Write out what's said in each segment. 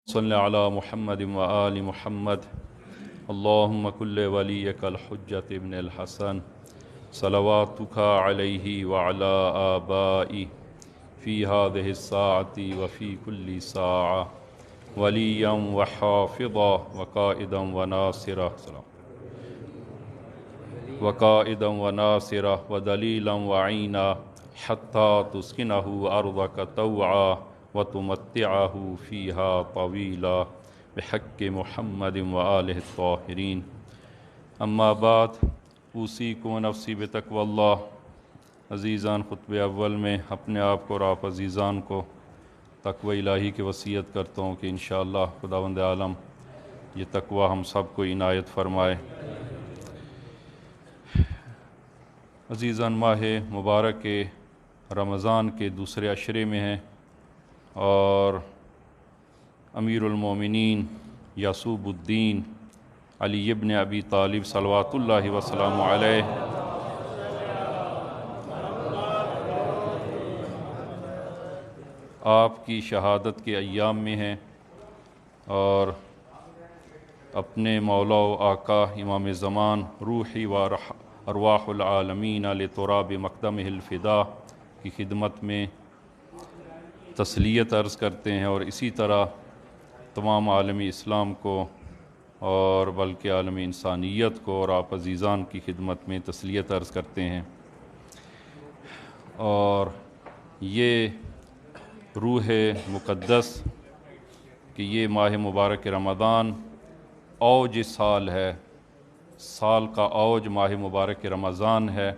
صلی علی محمد و آل محمد اللہم کل ولیک الحجۃ ابن الحسن صلواتک علیہ وعلی آبائی فی هذه الساعة وفی کل ساعة ولیا وحافظا وقائدا وناصرا ودلیلا وعینا حتی تسکنہ ارضک طوعا وتمتعہ فیہا طویلا بحق محمد وآلہ الطاہرین اما بعد اوصیکم ونفسی بتقوی اللہ۔ عزیزان، خطبہ اول میں اپنے آپ کو اور آپ عزیزان کو تقوی الہی کی وصیت کرتا ہوں کہ انشاءاللہ خداوند عالم یہ تقوی ہم سب کو عنایت فرمائے۔ عزیزان، ماہ مبارک رمضان کے دوسرے عشرے میں ہیں اور امیر المومنین یعصوب الدین علی ابن ابی طالب صلوات اللہ وسلام علیہ آپ کی شہادت کے ایام میں ہیں اور اپنے مولا و آقا امام زمان روحی و ارواح العالمین لتراب مقدمہ الفدا کی خدمت میں تسلیت عرض کرتے ہیں اور اسی طرح تمام عالم اسلام کو اور بلکہ عالم انسانیت کو اور آپ عزیزان کی خدمت میں تسلیت عرض کرتے ہیں۔ اور یہ روح مقدس کہ یہ ماہ مبارک رمضان اوج سال ہے، سال کا اوج ماہ مبارک رمضان ہے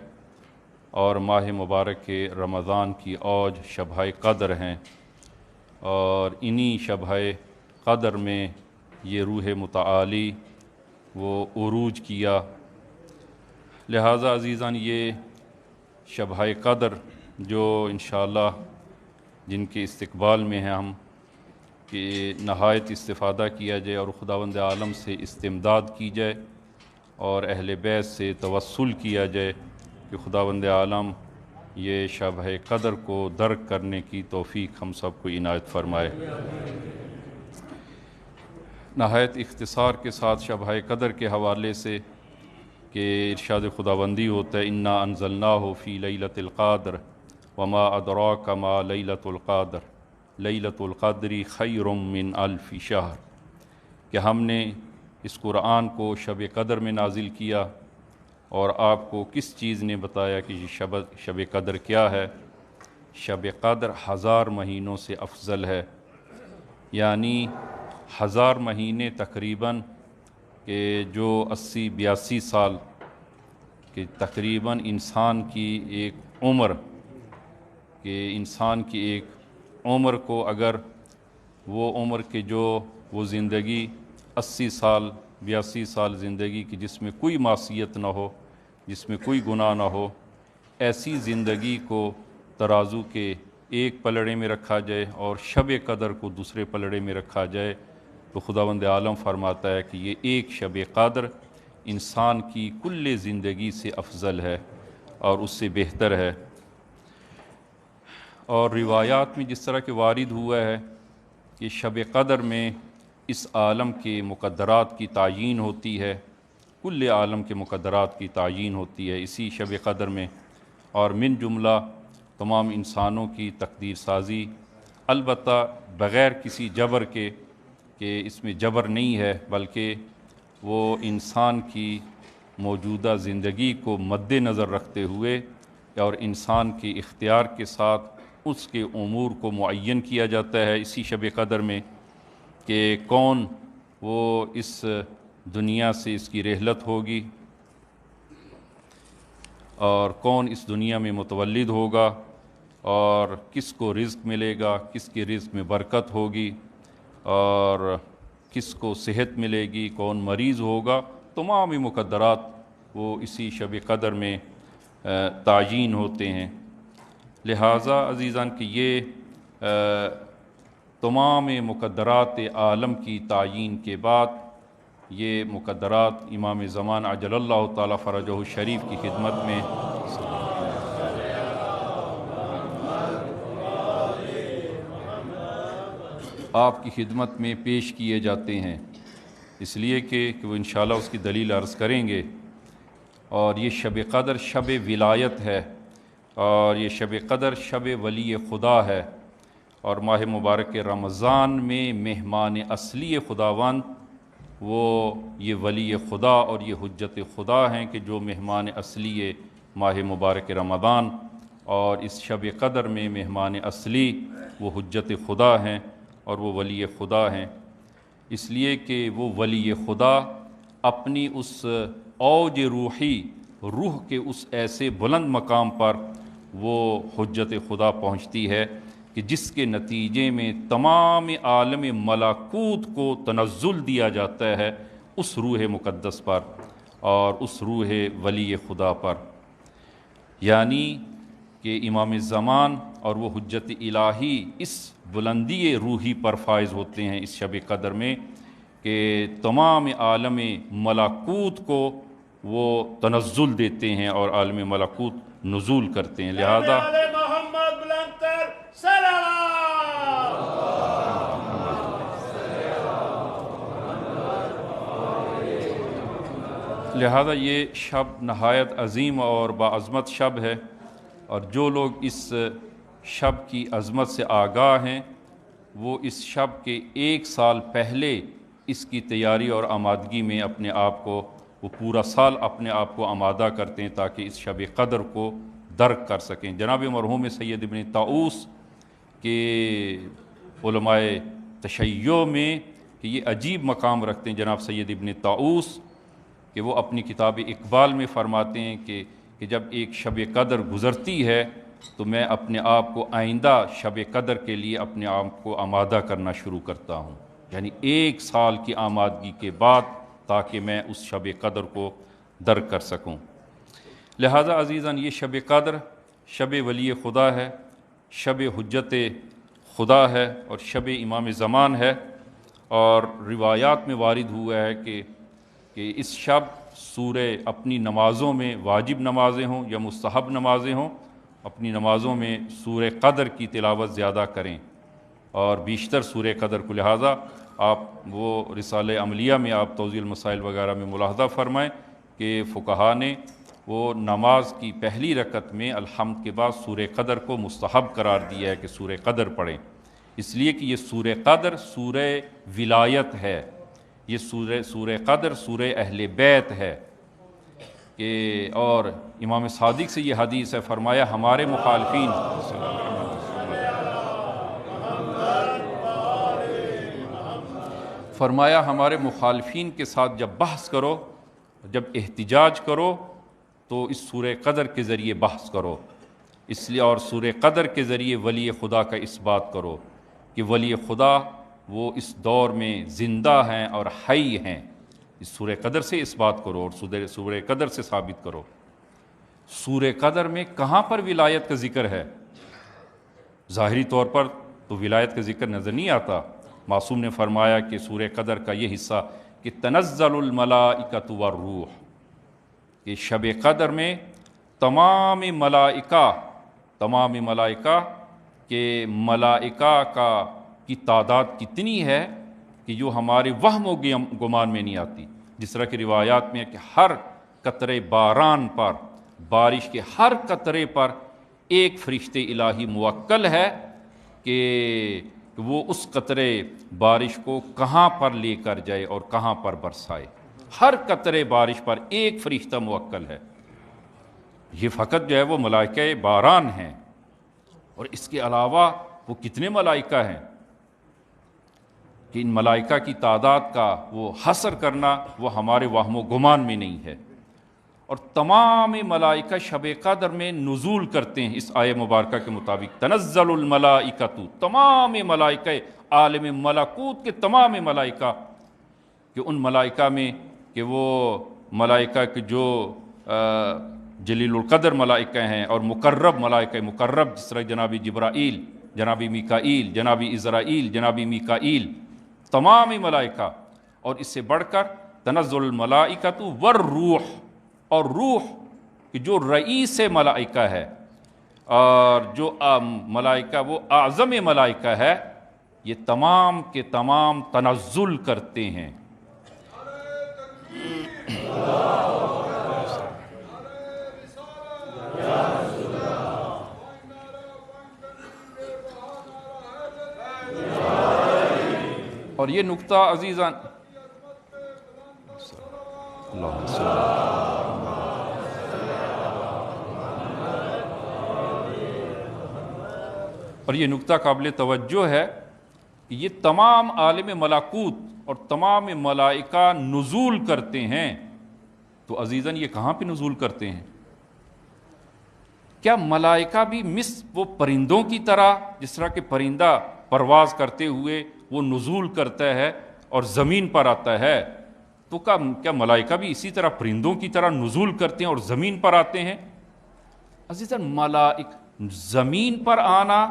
اور ماہ مبارک رمضان کی اوج شبہ قدر ہیں، اور انہی شبہ قدر میں یہ روح متعالی وہ عروج کیا۔ لہٰذا عزیزان، یہ شبہ قدر جو انشاءاللہ جن کے استقبال میں ہیں ہم کہ نہایت استفادہ کیا جائے اور خداوند عالم سے استمداد کی جائے اور اہل بیت سے توسل کیا جائے کہ خداوند عالم یہ شبہ قدر کو درک کرنے کی توفیق ہم سب کو عنایت فرمائے۔ نہایت اختصار کے ساتھ شبہ قدر کے حوالے سے کہ ارشاد خداوندی ہوتا ہے انا انزلناہ فی لیلۃ القدر وما ادراک ما لیلۃ القدر لیلۃ القدر خیر من الف شہر، کہ ہم نے اس قرآن کو شب قدر میں نازل کیا اور آپ کو کس چیز نے بتایا کہ یہ شب قدر کیا ہے؟ شب قدر 1000 مہینوں سے افضل ہے، یعنی 1000 مہینے تقریباً کہ جو 80-82 سال کہ تقریباً انسان کی ایک عمر کہ انسان کی ایک عمر کو اگر وہ عمر کے جو وہ زندگی 80 سال 82 سال زندگی کی جس میں کوئی معصیت نہ ہو، جس میں کوئی گناہ نہ ہو، ایسی زندگی کو ترازو کے ایک پلڑے میں رکھا جائے اور شب قدر کو دوسرے پلڑے میں رکھا جائے تو خداوند عالم فرماتا ہے کہ یہ ایک شب قدر انسان کی کل زندگی سے افضل ہے اور اس سے بہتر ہے۔ اور روایات میں جس طرح کہ وارد ہوا ہے کہ شب قدر میں اس عالم کے مقدرات کی تعیین ہوتی ہے، کل عالم کے مقدرات کی تعیین ہوتی ہے اسی شب قدر میں، اور من جملہ تمام انسانوں کی تقدیر سازی، البتہ بغیر کسی جبر کے کہ اس میں جبر نہیں ہے بلکہ وہ انسان کی موجودہ زندگی کو مد نظر رکھتے ہوئے اور انسان کے اختیار کے ساتھ اس کے امور کو معین کیا جاتا ہے اسی شب قدر میں کہ کون وہ اس دنیا سے اس کی رحلت ہوگی اور کون اس دنیا میں متولد ہوگا اور کس کو رزق ملے گا، کس کے رزق میں برکت ہوگی اور کس کو صحت ملے گی، کون مریض ہوگا، تمام مقدرات وہ اسی شب قدر میں تعیین ہوتے ہیں۔ لہٰذا عزیزان کہ یہ تمام مقدرات عالم کی تعیین کے بعد یہ مقدرات امام زمان عجل اللہ تعالی فرجہ الشریف کی خدمت میں آپ کی خدمت میں پیش کیے جاتے ہیں، اس لیے کہ وہ انشاءاللہ اس کی دلیل عرض کریں گے۔ اور یہ شب قدر شب ولایت ہے، اور یہ شب قدر شب ولی خدا ہے، اور ماہ مبارک رمضان میں مہمان اصلی خداوند وہ یہ ولی خدا اور یہ حجت خدا ہیں کہ جو مہمان اصلی ماہ مبارک رمضان، اور اس شب قدر میں مہمان اصلی وہ حجت خدا ہیں اور وہ ولی خدا ہیں، اس لیے کہ وہ ولی خدا اپنی اس اوج روحی، روح کے اس ایسے بلند مقام پر وہ حجت خدا پہنچتی ہے کہ جس کے نتیجے میں تمام عالم ملکوت کو تنزل دیا جاتا ہے اس روح مقدس پر اور اس روح ولی خدا پر، یعنی کہ امام زمان اور وہ حجت الہی اس بلندی روحی پر فائز ہوتے ہیں اس شب قدر میں کہ تمام عالم ملکوت کو وہ تنزل دیتے ہیں اور عالم ملکوت نزول کرتے ہیں۔ لہذا یہ شب نہایت عظیم اور باعظمت شب ہے، اور جو لوگ اس شب کی عظمت سے آگاہ ہیں وہ اس شب کے 1 سال پہلے اس کی تیاری اور آمادگی میں اپنے آپ کو، وہ پورا سال اپنے آپ کو آمادہ کرتے ہیں تاکہ اس شب قدر کو درک کر سکیں۔ جناب مرحوم سید ابن طاؤس کے علماء تشیع میں کہ یہ عجیب مقام رکھتے ہیں جناب سید ابن طاؤس، کہ وہ اپنی کتاب اقبال میں فرماتے ہیں کہ جب ایک شب قدر گزرتی ہے تو میں اپنے آپ کو آئندہ شب قدر کے لیے اپنے آپ کو آمادہ کرنا شروع کرتا ہوں، یعنی 1 سال کی آمادگی کے بعد تاکہ میں اس شب قدر کو درک کر سکوں۔ لہذا عزیزاً یہ شب قدر شب ولی خدا ہے، شب حجت خدا ہے اور شب امام زمان ہے، اور روایات میں وارد ہوا ہے کہ اس شب سورہ اپنی نمازوں میں، واجب نمازیں ہوں یا مستحب نمازیں ہوں، اپنی نمازوں میں سورہ قدر کی تلاوت زیادہ کریں اور بیشتر سورہ قدر کو۔ لہٰذا آپ وہ رسالہ عملیہ میں آپ توضیح المسائل وغیرہ میں ملاحظہ فرمائیں کہ فقہا نے وہ نماز کی پہلی رکعت میں الحمد کے بعد سورہ قدر کو مستحب قرار دیا ہے کہ سورہ قدر پڑھیں، اس لیے کہ یہ سورہ قدر سورہ ولایت ہے، یہ سورہ قدر سورہ اہل بیت ہے کہ، اور امام صادق سے یہ حدیث ہے، فرمایا ہمارے مخالفین کے ساتھ جب بحث کرو، جب احتجاج کرو تو اس سورہ قدر کے ذریعے بحث کرو، اس لیے اور سورہ قدر کے ذریعے ولی خدا کا اس بات کرو کہ ولی خدا وہ اس دور میں زندہ ہیں اور حی ہیں، اس سورہ قدر سے اس بات کرو اور سورہ قدر سے ثابت کرو۔ سورہ قدر میں کہاں پر ولایت کا ذکر ہے؟ ظاہری طور پر تو ولایت کا ذکر نظر نہیں آتا۔ معصوم نے فرمایا کہ سورہ قدر کا یہ حصہ کہ تنزل الملائکۃ والروح، کہ شب قدر میں تمام ملائکہ کہ ملائکہ کی تعداد کتنی ہے کہ جو ہمارے وہم و گمان میں نہیں آتی، جس طرح کی روایات میں ہے کہ ہر قطرے باران پر، بارش کے ہر قطرے پر ایک فرشتے الہی موکل ہے کہ وہ اس قطرے بارش کو کہاں پر لے کر جائے اور کہاں پر برسائے، ہر قطرے بارش پر ایک فرشتہ موکل ہے۔ یہ فقط جو ہے وہ ملائکہ باران ہیں، اور اس کے علاوہ وہ کتنے ملائکہ ہیں کہ ان ملائکہ کی تعداد کا وہ حصر کرنا وہ ہمارے وہم و گمان میں نہیں ہے۔ اور تمام ملائکہ شب قدر میں نزول کرتے ہیں اس آیہ مبارکہ کے مطابق، تنزل الملائکۃ، تمام ملائکہ عالم ملکوت کے تمام ملائکہ، کہ ان ملائکہ میں کہ وہ ملائکہ کے جو جلیل القدر ملائکہ ہیں اور مقرب ملائکہ، مقرب جس طرح جناب جبرائیل، جناب میکائیل، جناب عزرائیل، جناب میکائیل، تمام ملائکہ، اور اس سے بڑھ کر تنزل الملائکۃ والروح، اور روح کہ جو رئیس ملائکہ ہے اور جو ملائکہ وہ اعظم ملائکہ ہے، یہ تمام کے تمام تنزل کرتے ہیں۔ اور یہ نقطہ عزیزان اور یہ نقطہ قابل توجہ ہے کہ یہ تمام عالم ملکوت اور تمام ملائکہ نزول کرتے ہیں، تو عزیزاً یہ کہاں پہ نزول کرتے ہیں؟ کیا ملائکہ بھی وہ پرندوں کی طرح، جس طرح کہ پرندہ پرواز کرتے ہوئے وہ نزول کرتا ہے اور زمین پر آتا ہے، تو کیا ملائکہ بھی اسی طرح پرندوں کی طرح نزول کرتے ہیں اور زمین پر آتے ہیں؟ عزیزاً زمین پر آنا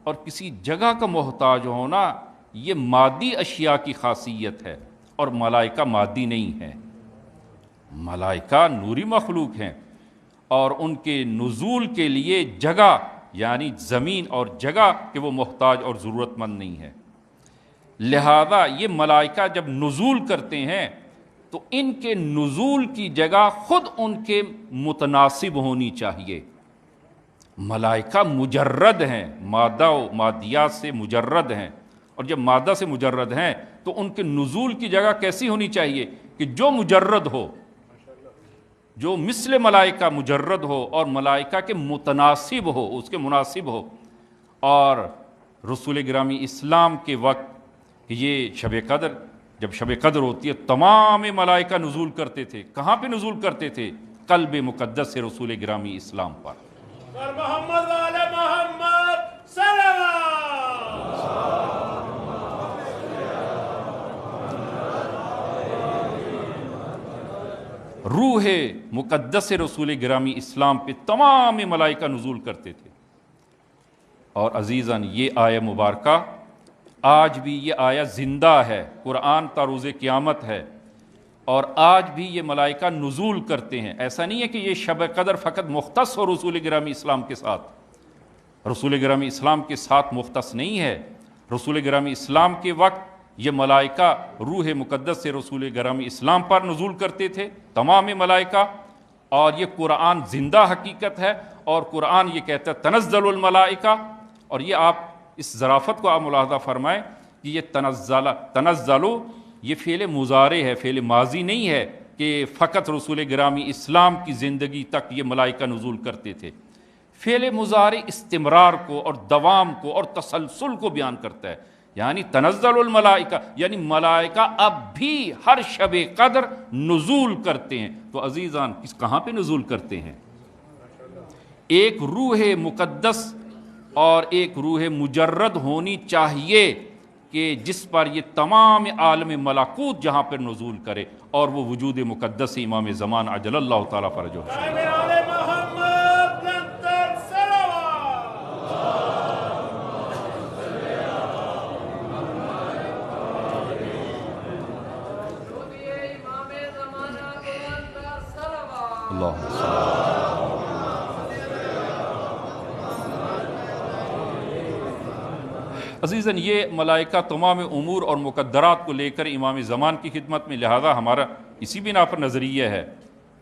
اور کسی جگہ کا محتاج ہونا یہ مادی اشیاء کی خاصیت ہے، اور ملائکہ مادی نہیں ہے، ملائکہ نوری مخلوق ہیں، اور ان کے نزول کے لیے جگہ یعنی زمین اور جگہ کہ وہ محتاج اور ضرورت مند نہیں ہے۔ لہذا یہ ملائکہ جب نزول کرتے ہیں تو ان کے نزول کی جگہ خود ان کے متناسب ہونی چاہیے۔ ملائکہ مجرد ہیں، مادہ و مادیات سے مجرد ہیں، اور جب مادہ سے مجرد ہیں تو ان کے نزول کی جگہ کیسی ہونی چاہیے کہ جو مجرد ہو، جو مثل ملائکہ مجرد ہو اور ملائکہ کے متناسب ہو، اس کے مناسب ہو۔ اور رسول گرامی اسلام کے وقت یہ شب قدر، جب شب قدر ہوتی ہے تمام ملائکہ نزول کرتے تھے۔ کہاں پہ نزول کرتے تھے؟ قلب مقدس سے رسول گرامی اسلام پر۔ محمد والے محمد صلوات۔ روح مقدس رسول گرامی اسلام پہ تمام ملائکہ نزول کرتے تھے۔ اور عزیزاً یہ آیہ مبارکہ آج بھی یہ آیہ زندہ ہے، قرآن تا روز قیامت ہے، اور آج بھی یہ ملائکہ نزول کرتے ہیں۔ ایسا نہیں ہے کہ یہ شب قدر فقط مختص ہو رسول گرامی اسلام کے ساتھ، رسول گرامی اسلام کے ساتھ مختص نہیں ہے۔ رسول گرامی اسلام کے وقت یہ ملائکہ روح مقدس سے رسول گرامی اسلام پر نزول کرتے تھے، تمام ملائکہ، اور یہ قرآن زندہ حقیقت ہے، اور قرآن یہ کہتا ہے تنزل الملائکہ۔ اور یہ آپ اس ظرافت کو آپ ملاحظہ فرمائیں کہ یہ تنزلو یہ فعل مضارع ہے، فعل ماضی نہیں ہے کہ فقط رسول گرامی اسلام کی زندگی تک یہ ملائکہ نزول کرتے تھے۔ فعل مضارع استمرار کو اور دوام کو اور تسلسل کو بیان کرتا ہے، یعنی تنزل الملائکہ یعنی ملائکہ اب بھی ہر شب قدر نزول کرتے ہیں۔ تو عزیزان کہاں پہ نزول کرتے ہیں؟ ایک روح مقدس اور ایک روح مجرد ہونی چاہیے کہ جس پر یہ تمام عالم ملکوت جہاں پر نزول کرے، اور وہ وجود مقدس امام زمان عجل اللہ تعالیٰ فرجہ۔ عزیزاً یہ ملائکہ تمام امور اور مقدرات کو لے کر امام زمان کی خدمت میں، لہذا ہمارا اسی بنا پر نظریہ ہے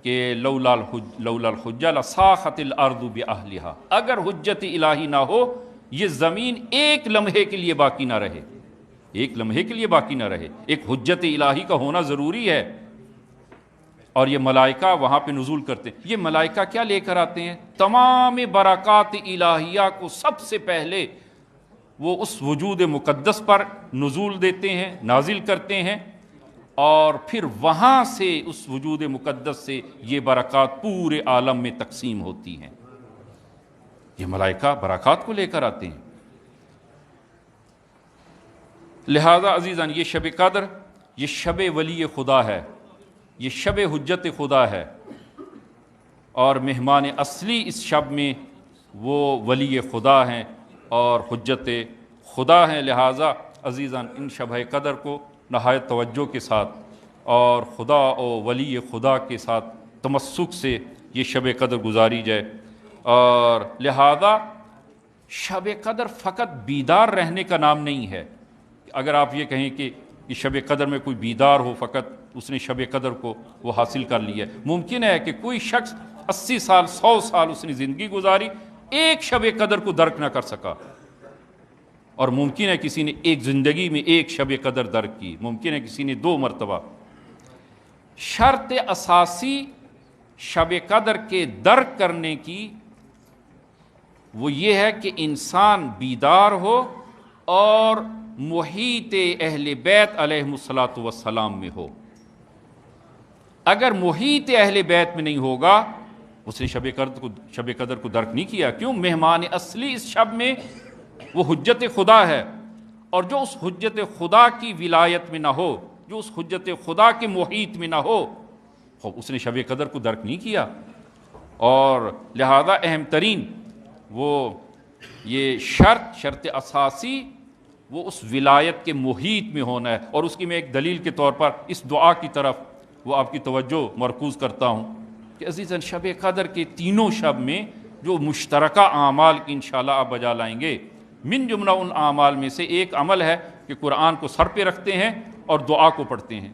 کہ لولا الحجہ لساخت الارض باہلہا، اگر حجت الہی نہ ہو یہ زمین ایک لمحے کے لیے باقی نہ رہے، ایک لمحے کے لیے باقی نہ رہے۔ ایک حجت الہی کا ہونا ضروری ہے، اور یہ ملائکہ وہاں پہ نزول کرتے ہیں۔ یہ ملائکہ کیا لے کر آتے ہیں؟ تمام برکات الہیہ کو سب سے پہلے وہ اس وجود مقدس پر نزول دیتے ہیں، نازل کرتے ہیں، اور پھر وہاں سے اس وجود مقدس سے یہ برکات پورے عالم میں تقسیم ہوتی ہیں۔ یہ ملائکہ برکات کو لے کر آتے ہیں۔ لہذا عزیزان یہ شب قدر یہ شب ولی خدا ہے، یہ شب حجت خدا ہے، اور مہمان اصلی اس شب میں وہ ولی خدا ہیں اور حجت خدا ہیں۔ لہٰذا عزیزان ان شب قدر کو نہایت توجہ کے ساتھ اور خدا و ولی خدا کے ساتھ تمسک سے یہ شب قدر گزاری جائے۔ اور لہذا شب قدر فقط بیدار رہنے کا نام نہیں ہے، اگر آپ یہ کہیں کہ شب قدر میں کوئی بیدار ہو فقط اس نے شب قدر کو وہ حاصل کر لیا ہے، ممکن ہے کہ کوئی شخص 80 سال 100 سال اس نے زندگی گزاری، ایک شب قدر کو درک نہ کر سکا، اور ممکن ہے کسی نے ایک زندگی میں ایک شب قدر درک کی، ممکن ہے کسی نے 2 مرتبہ۔ شرط اساسی شب قدر کے درک کرنے کی وہ یہ ہے کہ انسان بیدار ہو اور محیط اہل بیت علیہ الصلاۃ والسلام میں ہو۔ اگر محیط اہل بیت میں نہیں ہوگا اس نے شب قدر کو درک نہیں کیا۔ کیوں؟ مہمان اصلی اس شب میں وہ حجت خدا ہے، اور جو اس حجت خدا کی ولایت میں نہ ہو، جو اس حجت خدا کے محیط میں نہ ہو، اس نے شب قدر کو درک نہیں کیا۔ اور لہذا اہم ترین وہ یہ شرط اساسی وہ اس ولایت کے محیط میں ہونا ہے۔ اور اس کی میں ایک دلیل کے طور پر اس دعا کی طرف وہ آپ کی توجہ مرکوز کرتا ہوں کہ عزیزاً شب قدر کے تینوں شب میں جو مشترکہ اعمال کی انشاءاللہ آپ بجا لائیں گے، من جملہ ان اعمال میں سے ایک عمل ہے کہ قرآن کو سر پہ رکھتے ہیں اور دعا کو پڑھتے ہیں۔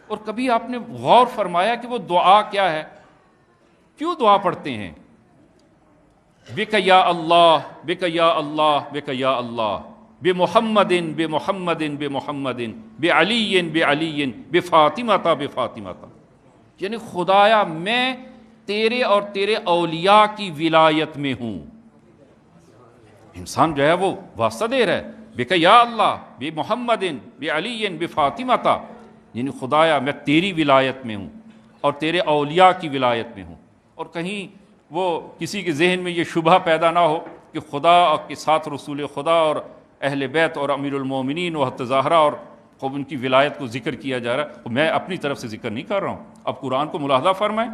اور کبھی آپ نے غور فرمایا کہ وہ دعا کیا ہے؟ کیوں دعا پڑھتے ہیں؟ بک یا اللہ، بک یا اللہ، بک یا اللہ، بمحمد بمحمد بمحمد بعلی بعلی بفاطمہ بفاطمہ، یعنی خدایا میں تیرے اور تیرے اولیاء کی ولایت میں ہوں۔ انسان جو ہے وہ واسطہ دے رہا ہے، بک یا اللہ بمحمد بعلی بفاطمہ، یعنی خدایا میں تیری ولایت میں ہوں اور تیرے اولیاء کی ولایت میں ہوں۔ اور کہیں وہ کسی کے ذہن میں یہ شبہ پیدا نہ ہو کہ خدا کے ساتھ رسول خدا اور اہل بیت اور امیر المومنین و حضرت زہرا اور خوب ان کی ولایت کو ذکر کیا جا رہا ہے، میں اپنی طرف سے ذکر نہیں کر رہا ہوں۔ اب قرآن کو ملاحظہ فرمائیں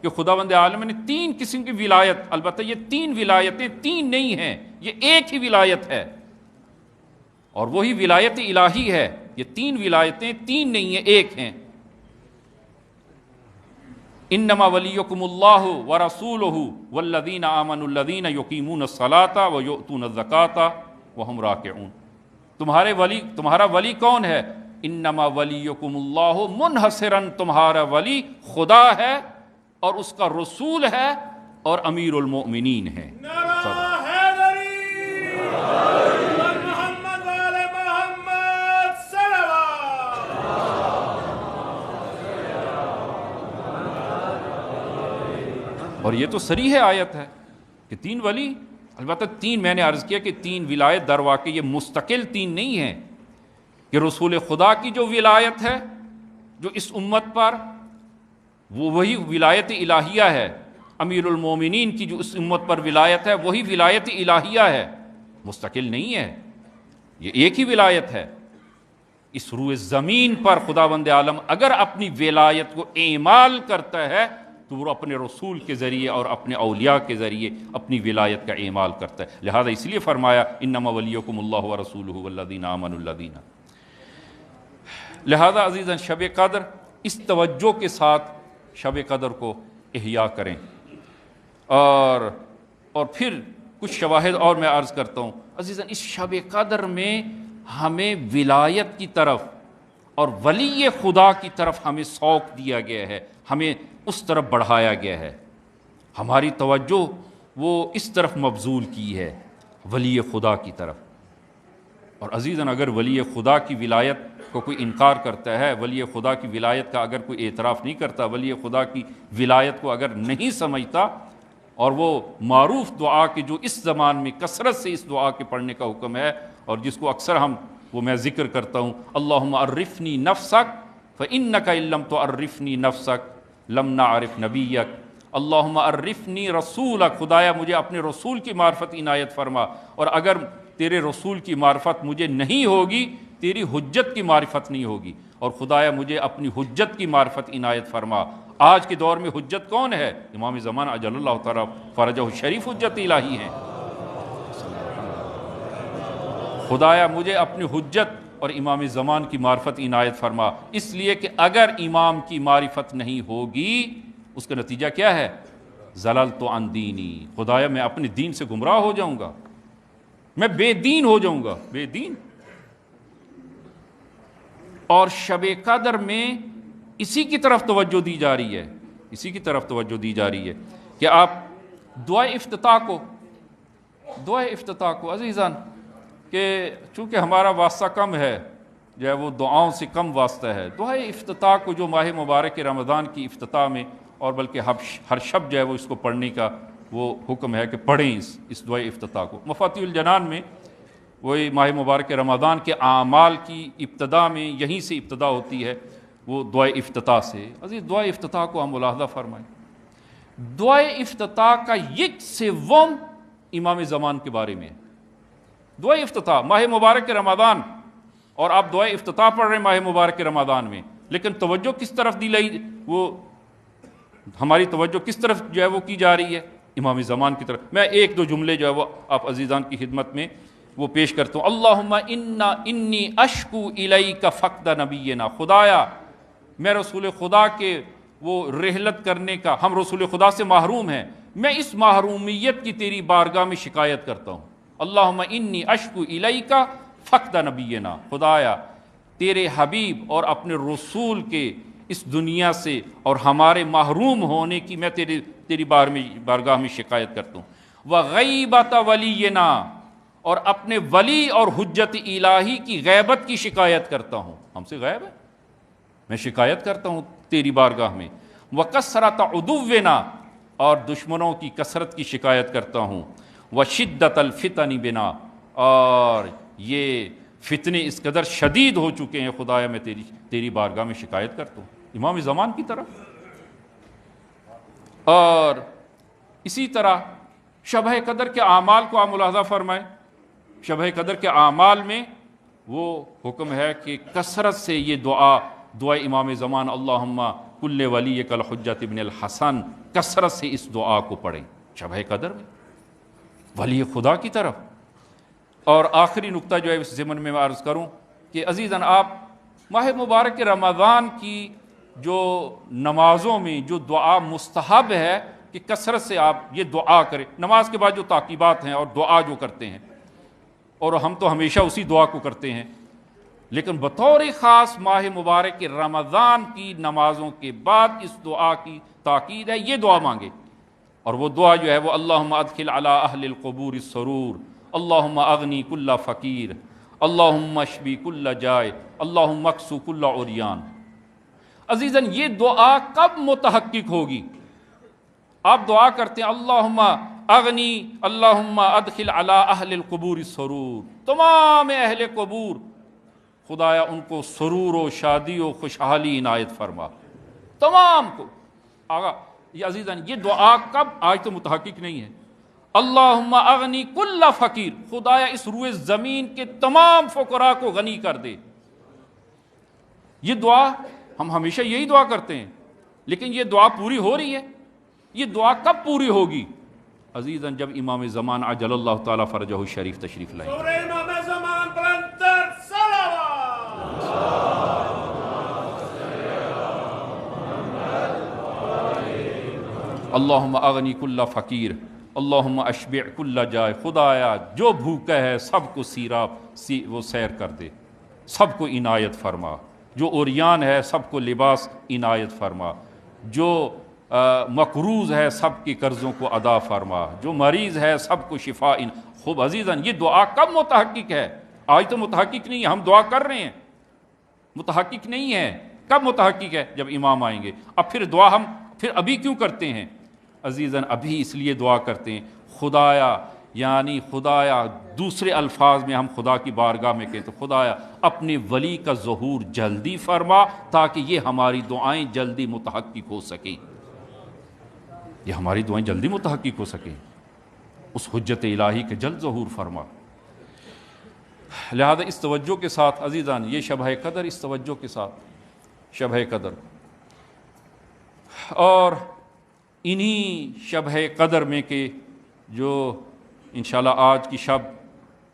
کہ خداوند عالم نے 3 قسم کی ولایت، البتہ یہ 3 ولایتیں 3 نہیں ہیں، یہ ایک ہی ولایت ہے، اور وہی ولایت الہی ہے۔ یہ 3 ولایتیں 3 نہیں ہیں، ایک ہیں۔ انما ولیکم اللہ ورسولہ والذین آمنوا الذین یقیمون الصلاۃ ویؤتون الزکاۃ وہم راکعون۔ تمہارا ولی کون ہے؟ انما ولیکم اللہ، منحصراً تمہارا ولی خدا ہے اور اس کا رسول ہے اور امیر المؤمنین ہے۔ نعرہ حیدری، محمد وآل محمد صلوات۔ اور یہ تو صریح آیت ہے کہ 3 ولی، البتہ 3 میں نے عرض کیا کہ 3 ولایت در واقع یہ مستقل 3 نہیں ہیں، کہ رسول خدا کی جو ولایت ہے جو اس امت پر وہ وہی ولایت الہیہ ہے، امیر المومنین کی جو اس امت پر ولایت ہے وہی ولایت الہیہ ہے، مستقل نہیں ہے، یہ ایک ہی ولایت ہے۔ اس روئے زمین پر خداوند عالم اگر اپنی ولایت کو اعمال کرتا ہے تو وہ اپنے رسول کے ذریعے اور اپنے اولیاء کے ذریعے اپنی ولایت کا اعمال کرتا ہے۔ لہذا اس لیے فرمایا انما ولیکم اللہ ورسولہ والذین آمنوا الذین۔ لہذا عزیزاً شب قدر اس توجہ کے ساتھ شب قدر کو احیا کریں۔ اور پھر کچھ شواہد اور میں عرض کرتا ہوں۔ عزیزاً اس شب قدر میں ہمیں ولایت کی طرف اور ولی خدا کی طرف ہمیں سوق دیا گیا ہے، ہمیں اس طرف بڑھایا گیا ہے، ہماری توجہ وہ اس طرف مبذول کی ہے، ولی خدا کی طرف۔ اور عزیزاً اگر ولی خدا کی ولایت کو کوئی انکار کرتا ہے، ولی خدا کی ولایت کا اگر کوئی اعتراف نہیں کرتا، ولی خدا کی ولایت کو اگر نہیں سمجھتا، اور وہ معروف دعا کہ جو اس زمان میں کثرت سے اس دعا کے پڑھنے کا حکم ہے اور جس کو اکثر وہ میں ذکر کرتا ہوں، اللہم عرفنی نفسک فإنک ان لم تعرفنی نفسک لم نعرف نبیک، اللہم عرفنی رسولک، خدایا مجھے اپنے رسول کی معرفت عنایت فرما، اور اگر تیرے رسول کی معرفت مجھے نہیں ہوگی تیری حجت کی معرفت نہیں ہوگی، اور خدایا مجھے اپنی حجت کی معرفت عنایت فرما۔ آج کے دور میں حجت کون ہے؟ امام زمان اجل اللہ تعالیٰ فرجہ الشریف حجت الہی ہیں۔ خدایا مجھے اپنی حجت اور امام زمان کی معرفت عنایت فرما، اس لیے کہ اگر امام کی معرفت نہیں ہوگی اس کا نتیجہ کیا ہے؟ زللت عن دینی، خدایا میں اپنے دین سے گمراہ ہو جاؤں گا، میں بے دین ہو جاؤں گا۔ بے دین اور شب قدر میں اسی کی طرف توجہ دی جا رہی ہے، اسی کی طرف توجہ دی جا رہی ہے کہ آپ دعائے افتتاح کو عزیزان، کہ چونکہ ہمارا واسطہ کم ہے، جو ہے وہ دعاؤں سے کم واسطہ ہے، دعائے افتتاح کو جو ماہ مبارک رمضان کی افتتاح میں، اور بلکہ ہر شب جو ہے وہ اس کو پڑھنے کا وہ حکم ہے کہ پڑھیں اس دعائے افتتاح کو۔ مفاتیح الجنان میں وہی ماہ مبارک رمضان کے اعمال کی ابتدا میں یہیں سے ابتدا ہوتی ہے، وہ دعائے افتتاح سے۔ عزیز دعائے افتتاح کو ہم ملاحظہ فرمائیں، دعائے افتتاح کا یک سوم امام زمان کے بارے میں ہے۔ دعائے افتتاح ماہ مبارک رمضان، اور آپ دعائے افتتاح پڑھ رہے ہیں ماہ مبارک رمضان میں، لیکن توجہ کس طرف دی وہ ہماری توجہ کس طرف جو ہے وہ کی جا رہی ہے؟ امام زمان کی طرف۔ میں ایک دو جملے جو ہے وہ آپ عزیزان کی خدمت میں وہ پیش کرتا ہوں۔ اللہم انی اشکو الیک فقد نبینا، خدایا میں رسول خدا کے وہ رحلت کرنے کا، ہم رسول خدا سے محروم ہیں، میں اس محرومیت کی تیری بارگاہ میں شکایت کرتا ہوں۔ اللہم انی اشکو الیک فقد نبینا، خدایا تیرے حبیب اور اپنے رسول کے اس دنیا سے اور ہمارے محروم ہونے کی میں تیری بارگاہ میں شکایت کرتا ہوں۔ وغیبت ولینا، اور اپنے ولی اور حجت الہی کی غیبت کی شکایت کرتا ہوں، ہم سے غائب ہے، میں شکایت کرتا ہوں تیری بارگاہ میں۔ وکثرت عدونا، اور دشمنوں کی کثرت کی شکایت کرتا ہوں۔ وشدت الفتن بنا، اور یہ فتنے اس قدر شدید ہو چکے ہیں خدایا میں تیری بارگاہ میں شکایت کرتا ہوں، امام زمان کی طرف۔ اور اسی طرح شب قدر کے اعمال کو آپ ملاحظہ فرمائیں، شب قدر کے اعمال میں وہ حکم ہے کہ کثرت سے یہ دعا امام زمان اللہم کل ولیک الحجۃ ابن الحسن، کثرت سے اس دعا کو پڑھیں شب قدر میں ولی خدا کی طرف۔ اور آخری نقطہ جو ہے اس ضمن میں عرض کروں کہ عزیزاً، آپ ماہ مبارک رمضان کی جو نمازوں میں جو دعا مستحب ہے کہ کثرت سے آپ یہ دعا کریں، نماز کے بعد جو تعقیبات ہیں اور دعا جو کرتے ہیں، اور ہم تو ہمیشہ اسی دعا کو کرتے ہیں، لیکن بطور خاص ماہ مبارک رمضان کی نمازوں کے بعد اس دعا کی تاکید ہے، یہ دعا مانگے۔ اور وہ دعا جو ہے وہ اللہم ادخل علی اہل القبور السرور، اللہم اغنی کل فقیر، اللہم اشفی کل جائع، اللہم اکسو کل عریان۔ عزیزاً، یہ دعا کب متحقق ہوگی؟ آپ دعا کرتے ہیں اللہم اغنی، اللہم ادخل علی اہل القبور السرور، تمام اہل قبور خدایا ان کو سرور و شادی و خوشحالی عنایت فرما، تمام کو۔ آگا یہ عزیزاً، یہ دعا کب؟ آج تو متحقق نہیں ہے۔ اللہم اغنی کل فقیر، خدایا اس روئے زمین کے تمام فقراء کو غنی کر دے۔ یہ دعا ہم ہمیشہ یہی دعا کرتے ہیں، لیکن یہ دعا پوری ہو رہی ہے؟ یہ دعا کب پوری ہوگی؟ عزیزاً، جب امام زمان عجل اللہ تعالیٰ فرجہ شریف تشریف لائیں۔ سورہ امام زمان بلندر صلوات۔ اللہم اغنی کل فقیر، اللہم اشبع کل جائع، خدایا جو بھوکا ہے سب کو وہ سیر کر دے، سب کو عنایت فرما، جو عریان ہے سب کو لباس عنایت فرما، جو مقروض ہے سب کے قرضوں کو ادا فرما، جو مریض ہے سب کو شفا۔ خوب عزیزاً، یہ دعا کب متحقق ہے؟ آج تو متحقق نہیں ہے، ہم دعا کر رہے ہیں، متحقق نہیں ہے۔ کب متحقق ہے؟ جب امام آئیں گے۔ اب پھر دعا ہم ابھی کیوں کرتے ہیں؟ عزیزاً، ابھی اس لیے دعا کرتے ہیں خدایا، یعنی خدایا دوسرے الفاظ میں ہم خدا کی بارگاہ میں کہتے ہیں خدایا اپنے ولی کا ظہور جلدی فرما، تاکہ یہ ہماری دعائیں جلدی متحقق ہو سکیں، یہ ہماری دعائیں جلدی متحقق ہو سکیں، اس حجت الہی کے جلد ظہور فرما۔ لہذا اس توجہ کے ساتھ عزیزان، یہ شب قدر، اس توجہ کے ساتھ شب قدر، اور انہی شب قدر میں کہ جو انشاءاللہ آج کی شب